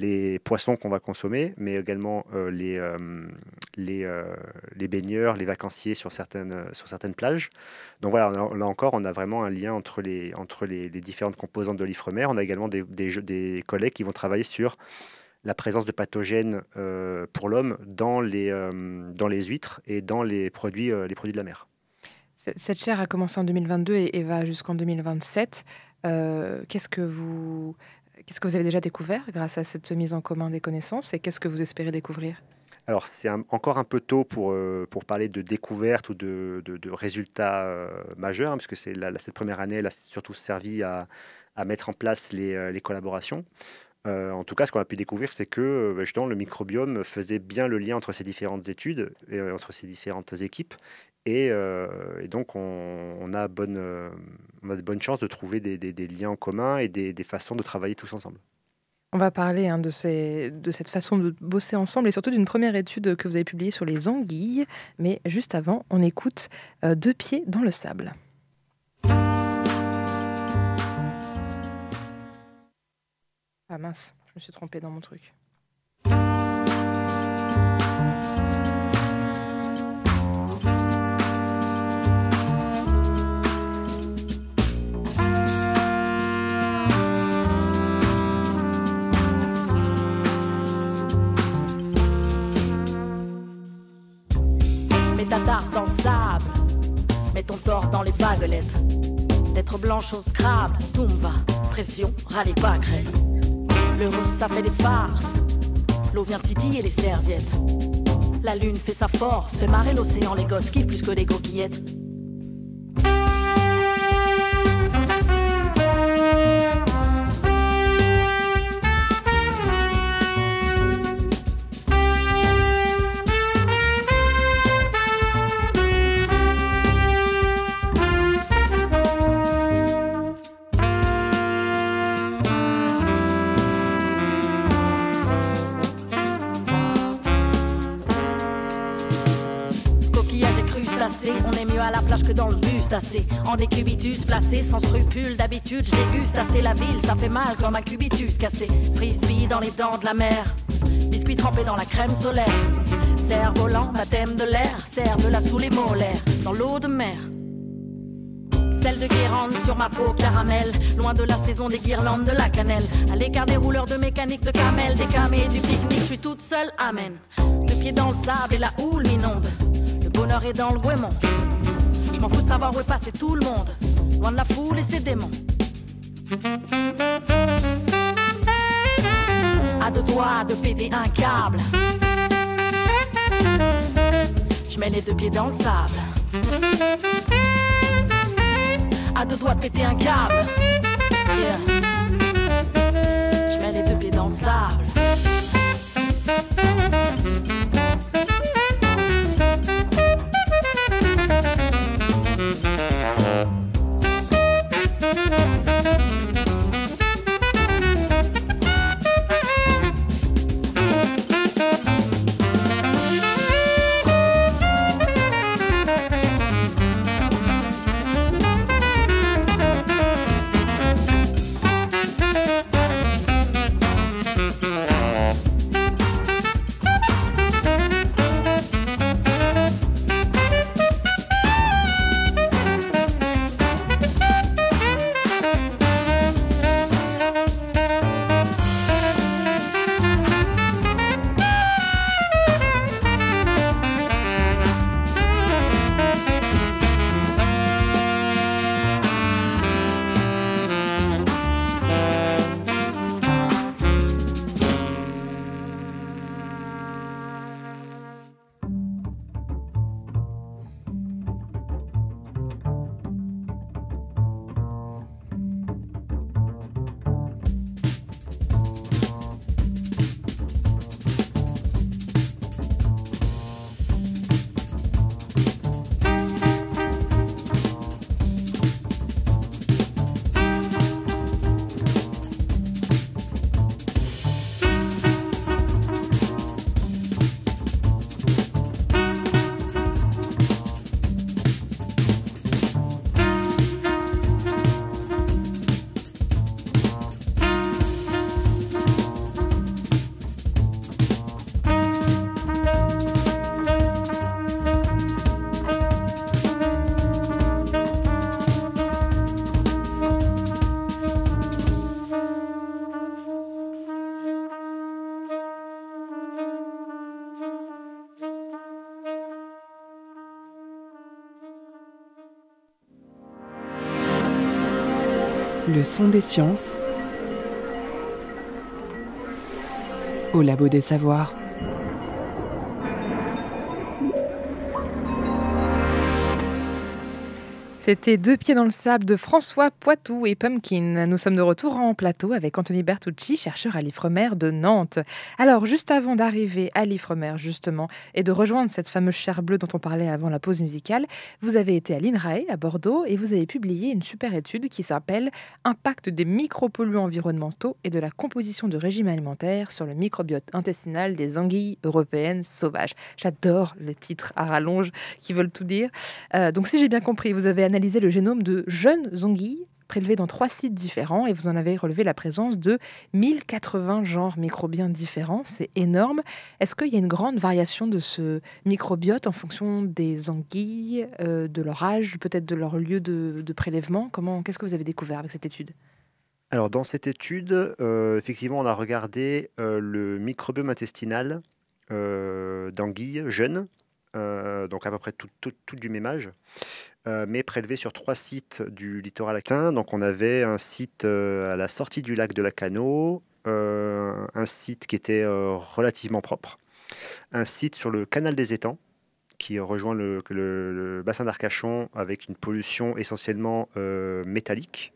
[SPEAKER 3] les poissons qu'on va consommer, mais également les baigneurs, les vacanciers sur certaines plages. Donc voilà, là encore, on a vraiment un lien entre les différentes composantes de l'Ifremer. On a également des collègues qui vont travailler sur la présence de pathogènes pour l'homme dans les huîtres et dans les produits de la mer.
[SPEAKER 2] Cette chaire a commencé en 2022 et va jusqu'en 2027. Qu'est-ce que vous avez déjà découvert grâce à cette mise en commun des connaissances et qu'est-ce que vous espérez découvrir?
[SPEAKER 3] Alors, c'est encore un peu tôt pour parler de découverte ou de résultats majeurs, hein, puisque cette première année, elle a surtout servi à mettre en place les collaborations. En tout cas, ce qu'on a pu découvrir, c'est que justement, le microbiome faisait bien le lien entre ces différentes études, et entre ces différentes équipes. Et donc, on a de bonnes chances de trouver des liens en commun et des façons de travailler tous ensemble.
[SPEAKER 2] On va parler de cette façon de bosser ensemble et surtout d'une première étude que vous avez publiée sur les anguilles. Mais juste avant, on écoute Deux pieds dans le sable. Ah mince, je me suis trompée dans mon truc.
[SPEAKER 5] Ta tarse dans le sable, mets ton torse dans les vaguelettes. D'être blanche au Scrabble, tout me va, pression, râlez pas crête. Le russe ça fait des farces, l'eau vient titiller les serviettes. La lune fait sa force, fait marrer l'océan, les gosses kiffent plus que les coquillettes. est mieux à la plage que dans le bus d'assez. En décubitus placé, sans scrupule, d'habitude je déguste assez la ville, ça fait mal comme un cubitus cassé. Frisbee dans les dents de la mer, biscuit trempé dans la crème solaire. Cerf-volant, baptême de l'air, serve-la sous les molaires, dans l'eau de mer. Celle de Guérande sur ma peau caramel, loin de la saison des guirlandes de la cannelle. À l'écart des rouleurs de mécanique de camel, des camés et du pique-nique, je suis toute seule, amen. Le pied dans le sable et la houle m'inonde, le bonheur est dans le goémon. Je m'en fous de savoir où est passé tout le monde, loin de la foule et ses démons. À deux doigts de péter un câble, je mets les deux pieds dans le sable. À deux doigts de péter un câble, yeah. Je mets les deux pieds dans le sable.
[SPEAKER 1] Le son des sciences au Labo des Savoirs.
[SPEAKER 2] C'était Deux pieds dans le sable de François Poitou et Pumpkin. Nous sommes de retour en plateau avec Anthony Bertucci, chercheur à l'Ifremer de Nantes. Alors, juste avant d'arriver à l'Ifremer, justement, et de rejoindre cette fameuse chaire bleue dont on parlait avant la pause musicale, vous avez été à l'INRAE, à Bordeaux, et vous avez publié une super étude qui s'appelle « Impact des micropolluants environnementaux et de la composition de régime alimentaire sur le microbiote intestinal des anguilles européennes sauvages ». J'adore les titres à rallonge qui veulent tout dire. Donc, si j'ai bien compris, vous avez analysé le génome de jeunes anguilles prélevés dans 3 sites différents et vous en avez relevé la présence de 1080 genres microbiens différents. C'est énorme. Est-ce qu'il y a une grande variation de ce microbiote en fonction des anguilles, de leur âge, peut-être de leur lieu de prélèvement? Qu'est-ce que vous avez découvert avec cette étude?
[SPEAKER 3] Alors, dans cette étude, effectivement, on a regardé le microbiome intestinal d'anguilles jeunes, donc à peu près tout du même âge, mais prélevé sur 3 sites du littoral aquitain. Donc on avait un site à la sortie du lac de Lacanau, un site qui était relativement propre, un site sur le canal des étangs, qui rejoint le bassin d'Arcachon avec une pollution essentiellement métallique,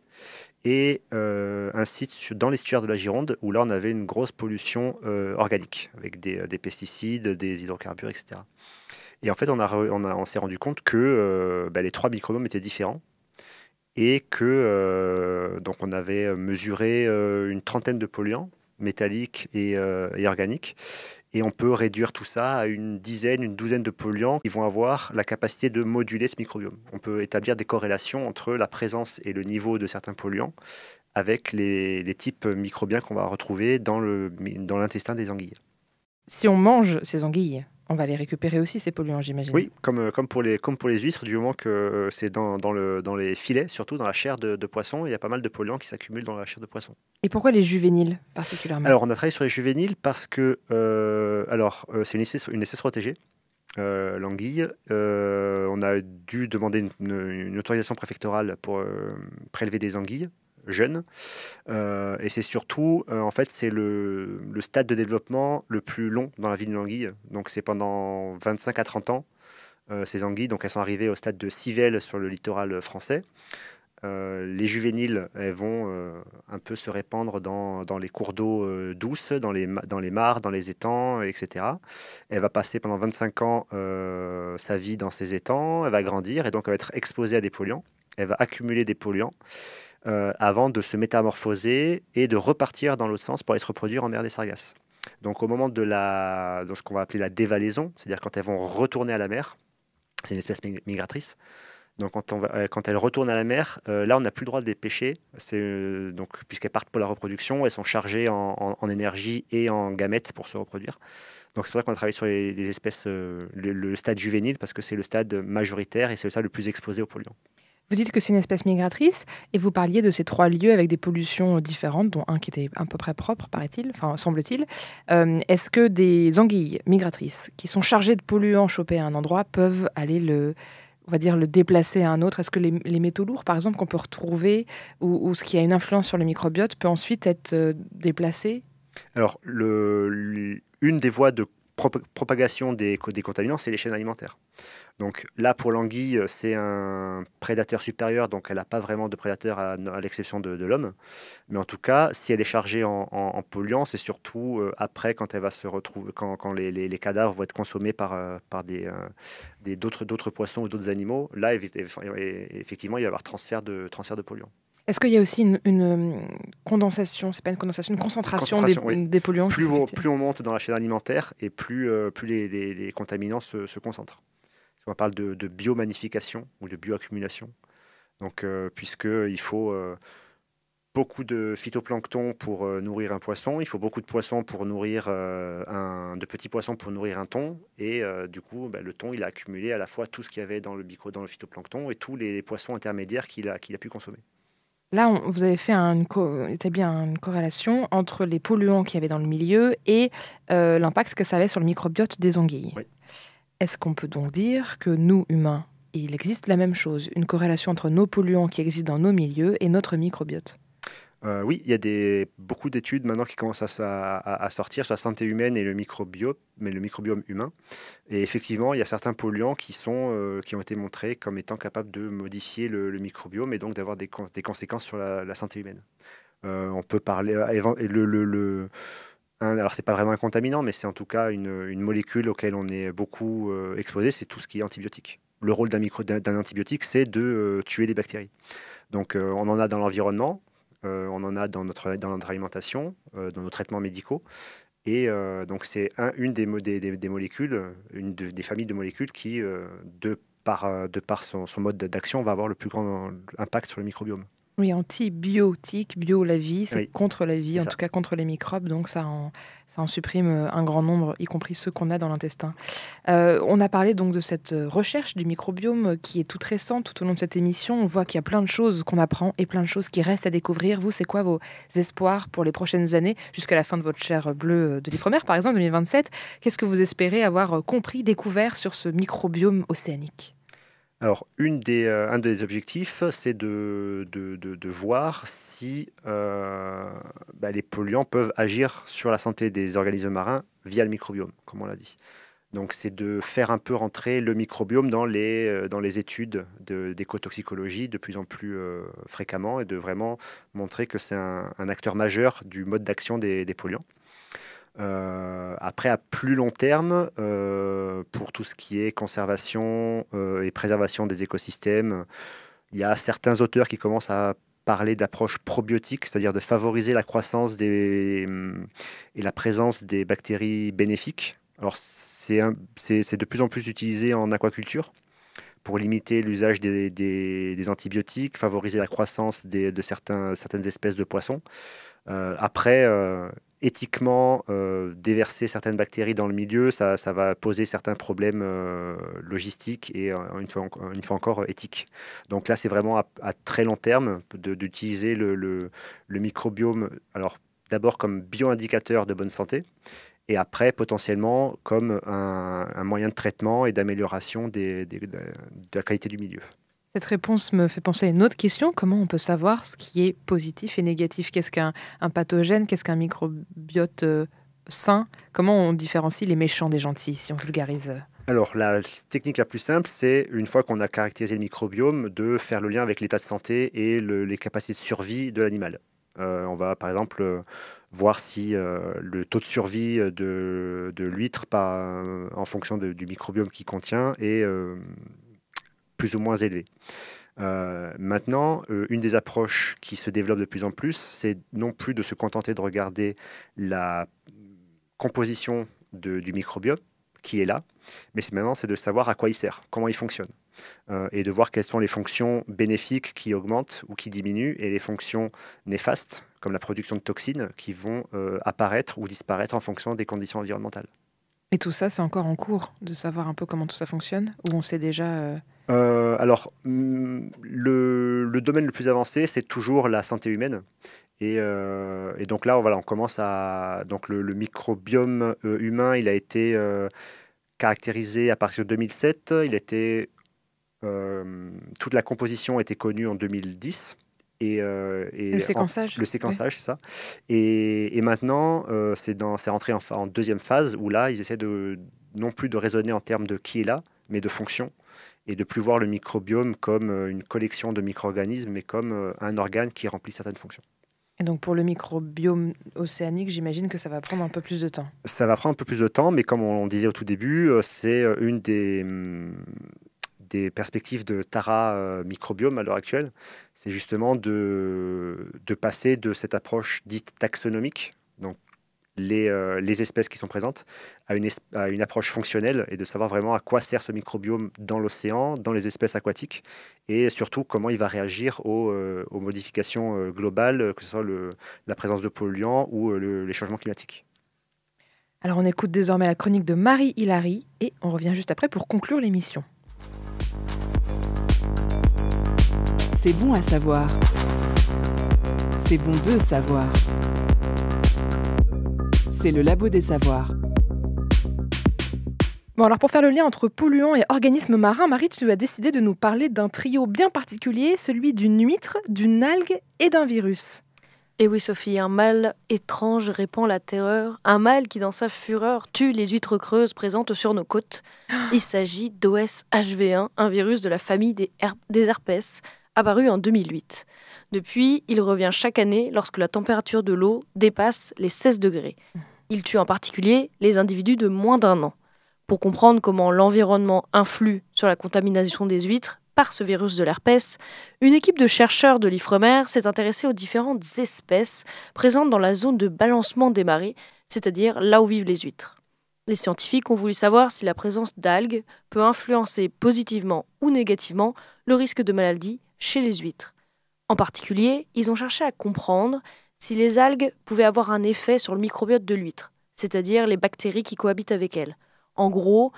[SPEAKER 3] et un site dans l'estuaire de la Gironde où là on avait une grosse pollution organique avec des pesticides, des hydrocarbures, etc. Et en fait on s'est rendu compte que les 3 microbiomes étaient différents et que donc on avait mesuré une trentaine de polluants, métalliques et organiques. Et on peut réduire tout ça à une douzaine de polluants qui vont avoir la capacité de moduler ce microbiome. On peut établir des corrélations entre la présence et le niveau de certains polluants avec les types microbiens qu'on va retrouver dans l'intestin des anguilles.
[SPEAKER 2] Si on mange ces anguilles, on va les récupérer aussi, ces polluants, j'imagine.
[SPEAKER 3] Oui, comme pour les huîtres, du moment que c'est dans les filets, surtout dans la chair de poisson, il y a pas mal de polluants qui s'accumulent dans la chair de poisson.
[SPEAKER 2] Et pourquoi les juvéniles particulièrement?
[SPEAKER 3] Alors, on a travaillé sur les juvéniles parce que c'est une espèce protégée, l'anguille. On a dû demander une autorisation préfectorale pour prélever des anguilles jeunes. Et c'est surtout, en fait, c'est le stade de développement le plus long dans la vie d'une anguille. Donc, c'est pendant 25 à 30 ans, ces anguilles. Donc, elles sont arrivées au stade de civelle sur le littoral français. Les juvéniles, elles vont un peu se répandre dans les cours d'eau douces, dans les mares, dans les étangs, etc. Elle va passer pendant 25 ans sa vie dans ces étangs, elle va grandir et donc elle va être exposée à des polluants. Elle va accumuler des polluants avant de se métamorphoser et de repartir dans l'autre sens pour aller se reproduire en mer des Sargasses. Donc au moment de ce qu'on va appeler la dévalaison, c'est-à-dire quand elles vont retourner à la mer, c'est une espèce migratrice. Donc quand elles retournent à la mer, là on n'a plus le droit de les pêcher, donc puisqu'elles partent pour la reproduction, elles sont chargées en énergie et en gamètes pour se reproduire. Donc c'est pour ça qu'on a travaillé sur les espèces, le stade juvénile, parce que c'est le stade majoritaire et c'est le stade le plus exposé aux polluants.
[SPEAKER 2] Vous dites que c'est une espèce migratrice et vous parliez de ces 3 lieux avec des pollutions différentes, dont un qui était à peu près propre, paraît-il, enfin semble-t-il. Est-ce que des anguilles migratrices qui sont chargées de polluants chopés à un endroit peuvent aller on va dire le déplacer à un autre? Est-ce que les métaux lourds, par exemple, qu'on peut retrouver ou ce qui a une influence sur le microbiote peut ensuite être déplacé?
[SPEAKER 3] Alors, une des voies de propagation des contaminants, c'est les chaînes alimentaires. Donc là, pour l'anguille, c'est un prédateur supérieur, donc elle n'a pas vraiment de prédateur à l'exception de l'homme. Mais en tout cas, si elle est chargée en polluants, c'est surtout après, quand elle va se retrouver, quand les cadavres vont être consommés par d'autres poissons ou d'autres animaux. Là, effectivement, il va y avoir transfert de polluants.
[SPEAKER 2] Est-ce qu'il y a aussi une condensation, c'est pas une condensation, une concentration
[SPEAKER 3] oui.
[SPEAKER 2] des polluants?
[SPEAKER 3] Plus on monte dans la chaîne alimentaire et plus les contaminants se concentrent. On parle de biomagnification ou de bioaccumulation. Donc, puisqu'il faut beaucoup de phytoplancton pour nourrir un poisson, il faut beaucoup de poissons pour nourrir de petits poissons pour nourrir un thon. Et du coup, le thon, il a accumulé à la fois tout ce qu'il y avait dans le phytoplancton et tous les poissons intermédiaires qu'il a pu consommer.
[SPEAKER 2] Là, vous avez fait établi une corrélation entre les polluants qu'il y avait dans le milieu et l'impact que ça avait sur le microbiote des anguilles.
[SPEAKER 3] Oui.
[SPEAKER 2] Est-ce qu'on peut donc dire que nous, humains, il existe la même chose, une corrélation entre nos polluants qui existent dans nos milieux et notre microbiote?
[SPEAKER 3] Oui, il y a beaucoup d'études maintenant qui commencent à sortir sur la santé humaine et le microbiome humain. Et effectivement, il y a certains polluants qui ont été montrés comme étant capables de modifier le microbiome et donc d'avoir des conséquences sur la santé humaine. On peut parler... alors, c'est pas vraiment un contaminant, mais c'est en tout cas une molécule auquel on est beaucoup exposé, c'est tout ce qui est antibiotique. Le rôle d'un antibiotique, c'est de tuer des bactéries. Donc, on en a dans l'environnement. On en a dans notre alimentation, dans nos traitements médicaux. Et donc, c'est une des molécules, des familles de molécules qui, de par son mode d'action, va avoir le plus grand impact sur le microbiome.
[SPEAKER 2] Oui, antibiotique, la vie, c'est contre la vie, en tout cas contre les microbes, donc ça en supprime un grand nombre, y compris ceux qu'on a dans l'intestin. On a parlé donc de cette recherche du microbiome qui est toute récente tout au long de cette émission. On voit qu'il y a plein de choses qu'on apprend et plein de choses qui restent à découvrir. Vous, c'est quoi vos espoirs pour les prochaines années, jusqu'à la fin de votre chaire bleue de l'Ifremer, par exemple, 2027? Qu'est-ce que vous espérez avoir compris, découvert sur ce microbiome océanique?
[SPEAKER 3] Alors, un des objectifs, c'est de voir si les polluants peuvent agir sur la santé des organismes marins via le microbiome, comme on l'a dit. Donc, c'est de faire un peu rentrer le microbiome dans les études d'écotoxicologie de plus en plus fréquemment et de vraiment montrer que c'est un acteur majeur du mode d'action des polluants. Après, à plus long terme, pour tout ce qui est conservation et préservation des écosystèmes, il y a certains auteurs qui commencent à parler d'approche probiotique, c'est-à-dire de favoriser la croissance et la présence des bactéries bénéfiques. Alors, c'est de plus en plus utilisé en aquaculture pour limiter l'usage des antibiotiques, favoriser la croissance de certaines espèces de poissons. Après, éthiquement, déverser certaines bactéries dans le milieu, ça va poser certains problèmes logistiques et une fois encore éthiques. Donc là, c'est vraiment à très long terme d'utiliser le microbiome, alors d'abord comme bioindicateur de bonne santé, et après potentiellement comme un moyen de traitement et d'amélioration de la qualité du milieu.
[SPEAKER 2] Cette réponse me fait penser à une autre question. Comment on peut savoir ce qui est positif et négatif? Qu'est-ce qu'un pathogène? Qu'est-ce qu'un microbiote sain? Comment on différencie les méchants des gentils, si on vulgarise?
[SPEAKER 3] Alors, la technique la plus simple, c'est, une fois qu'on a caractérisé le microbiome, de faire le lien avec l'état de santé et les capacités de survie de l'animal. On va, par exemple, voir si le taux de survie de l'huître en fonction du microbiome qu'il contient est plus ou moins élevé. Maintenant, une des approches qui se développe de plus en plus, c'est non plus de se contenter de regarder la composition du microbiome qui est là, mais c'est de savoir à quoi il sert, comment il fonctionne, et de voir quelles sont les fonctions bénéfiques qui augmentent ou qui diminuent, et les fonctions néfastes, comme la production de toxines, qui vont apparaître ou disparaître en fonction des conditions environnementales.
[SPEAKER 2] Et tout ça, c'est encore en cours de savoir un peu comment tout ça fonctionne? Ou on sait déjà...
[SPEAKER 3] Alors, le domaine le plus avancé, c'est toujours la santé humaine. Et donc là, on commence à... Donc le microbiome humain, il a été caractérisé à partir de 2007. Toute la composition était connue en 2010. Et
[SPEAKER 2] le séquençage.
[SPEAKER 3] Le séquençage, oui. C'est ça. Et maintenant, c'est rentré en deuxième phase, où là, ils essaient non plus de raisonner en termes de qui est là, mais de fonction, et de plus voir le microbiome comme une collection de micro-organismes, mais comme un organe qui remplit certaines fonctions.
[SPEAKER 2] Et donc pour le microbiome océanique, j'imagine que ça va prendre un peu plus de temps.
[SPEAKER 3] Ça va prendre un peu plus de temps, mais comme on disait au tout début, c'est une des perspectives de Tara Microbiome à l'heure actuelle, c'est justement de passer de cette approche dite taxonomique, donc les espèces qui sont présentes, à une approche fonctionnelle, et de savoir vraiment à quoi sert ce microbiome dans l'océan, dans les espèces aquatiques, et surtout comment il va réagir aux modifications globales, que ce soit la présence de polluants ou les changements climatiques.
[SPEAKER 2] Alors on écoute désormais la chronique de Marie Hilary, et on revient juste après pour conclure l'émission.
[SPEAKER 1] C'est bon à savoir. C'est bon de savoir. C'est le Labo des Savoirs.
[SPEAKER 2] Bon, alors pour faire le lien entre polluants et organismes marins, Marie, tu as décidé de nous parler d'un trio bien particulier, celui d'une huître, d'une algue et d'un virus.
[SPEAKER 6] Et oui Sophie, un mal étrange répand la terreur, un mal qui dans sa fureur tue les huîtres creuses présentes sur nos côtes. Il s'agit d'OSHV1, un virus de la famille des herpès, apparu en 2008. Depuis, il revient chaque année lorsque la température de l'eau dépasse les 16 degrés. Il tue en particulier les individus de moins d'1 an. Pour comprendre comment l'environnement influe sur la contamination des huîtres par ce virus de l'herpès, une équipe de chercheurs de l'Ifremer s'est intéressée aux différentes espèces présentes dans la zone de balancement des marées, c'est-à-dire là où vivent les huîtres. Les scientifiques ont voulu savoir si la présence d'algues peut influencer positivement ou négativement le risque de maladie chez les huîtres. En particulier, ils ont cherché à comprendre si les algues pouvaient avoir un effet sur le microbiote de l'huître, c'est-à-dire les bactéries qui cohabitent avec elle. En gros,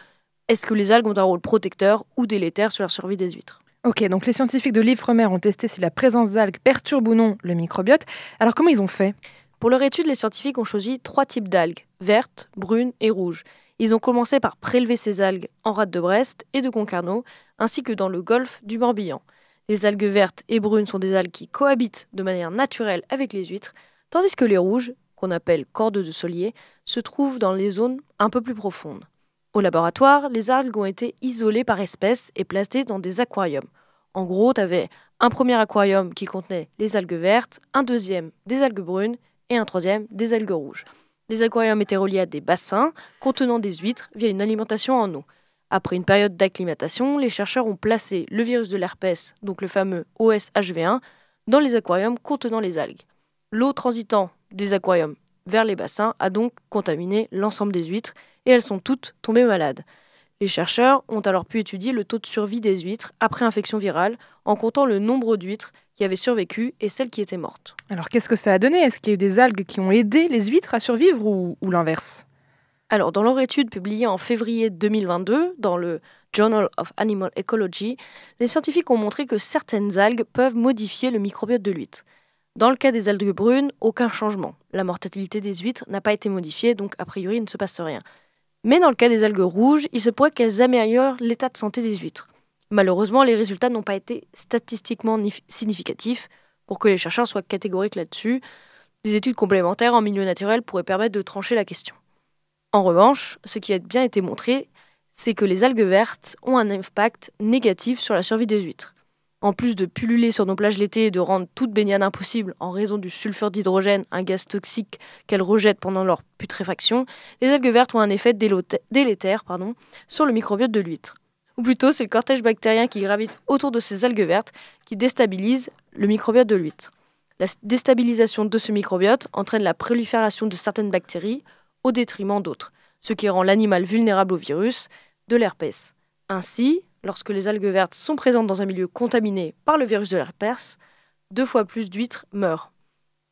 [SPEAKER 6] est-ce que les algues ont un rôle protecteur ou délétère sur la survie des huîtres?
[SPEAKER 2] Ok, donc les scientifiques de l'Ifremer ont testé si la présence d'algues perturbe ou non le microbiote. Alors comment ils ont fait?
[SPEAKER 6] Pour leur étude, les scientifiques ont choisi 3 types d'algues, vertes, brunes et rouges. Ils ont commencé par prélever ces algues en rade de Brest et de Concarneau, ainsi que dans le golfe du Morbihan. Les algues vertes et brunes sont des algues qui cohabitent de manière naturelle avec les huîtres, tandis que les rouges, qu'on appelle cordes de solier, se trouvent dans les zones un peu plus profondes. Au laboratoire, les algues ont été isolées par espèce et placées dans des aquariums. En gros, tu avais un premier aquarium qui contenait les algues vertes, un deuxième des algues brunes et un troisième des algues rouges. Les aquariums étaient reliés à des bassins contenant des huîtres via une alimentation en eau. Après une période d'acclimatation, les chercheurs ont placé le virus de l'herpès, donc le fameux OSHV1, dans les aquariums contenant les algues. L'eau transitant des aquariums vers les bassins a donc contaminé l'ensemble des huîtres et elles sont toutes tombées malades. Les chercheurs ont alors pu étudier le taux de survie des huîtres après infection virale en comptant le nombre d'huîtres qui avaient survécu et celles qui étaient mortes.
[SPEAKER 2] Alors qu'est-ce que ça a donné? Est-ce qu'il y a eu des algues qui ont aidé les huîtres à survivre ou l'inverse?
[SPEAKER 6] Alors, dans leur étude publiée en février 2022 dans le Journal of Animal Ecology, les scientifiques ont montré que certaines algues peuvent modifier le microbiote de l'huître. Dans le cas des algues brunes, aucun changement. La mortalité des huîtres n'a pas été modifiée, donc a priori il ne se passe rien. Mais dans le cas des algues rouges, il se pourrait qu'elles améliorent l'état de santé des huîtres. Malheureusement, les résultats n'ont pas été statistiquement significatifs pour que les chercheurs soient catégoriques là-dessus. Des études complémentaires en milieu naturel pourraient permettre de trancher la question. En revanche, ce qui a bien été montré, c'est que les algues vertes ont un impact négatif sur la survie des huîtres. En plus de pulluler sur nos plages l'été et de rendre toute baignade impossible en raison du sulfure d'hydrogène, un gaz toxique qu'elles rejettent pendant leur putréfaction, les algues vertes ont un effet délétère sur le microbiote de l'huître. Ou plutôt, c'est le cortège bactérien qui gravite autour de ces algues vertes qui déstabilise le microbiote de l'huître. La déstabilisation de ce microbiote entraîne la prolifération de certaines bactéries au détriment d'autres, ce qui rend l'animal vulnérable au virus de l'herpès. Ainsi, lorsque les algues vertes sont présentes dans un milieu contaminé par le virus de l'herpès, 2 fois plus d'huîtres meurent.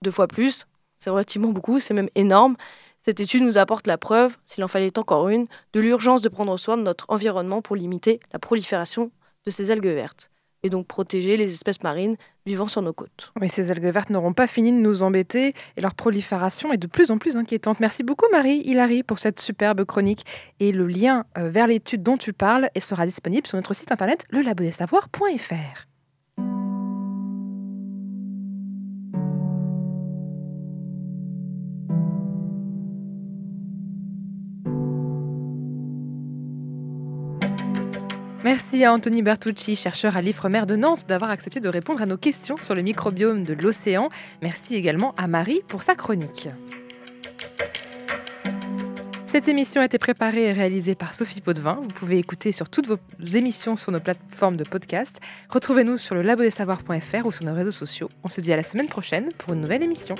[SPEAKER 6] 2 fois plus, c'est relativement beaucoup, c'est même énorme. Cette étude nous apporte la preuve, s'il en fallait encore une, de l'urgence de prendre soin de notre environnement pour limiter la prolifération de ces algues vertes et donc protéger les espèces marines vivant sur nos côtes.
[SPEAKER 2] Oui, ces algues vertes n'auront pas fini de nous embêter et leur prolifération est de plus en plus inquiétante. Merci beaucoup Marie-Hilary pour cette superbe chronique. Et le lien vers l'étude dont tu parles sera disponible sur notre site internet lelabodesavoirs.fr. Merci à Anthony Bertucci, chercheur à l'Ifremer de Nantes, d'avoir accepté de répondre à nos questions sur le microbiome de l'océan. Merci également à Marie pour sa chronique. Cette émission a été préparée et réalisée par Sophie Potvin. Vous pouvez écouter sur toutes vos émissions sur nos plateformes de podcast. Retrouvez-nous sur le labodesavoirs.fr ou sur nos réseaux sociaux. On se dit à la semaine prochaine pour une nouvelle émission.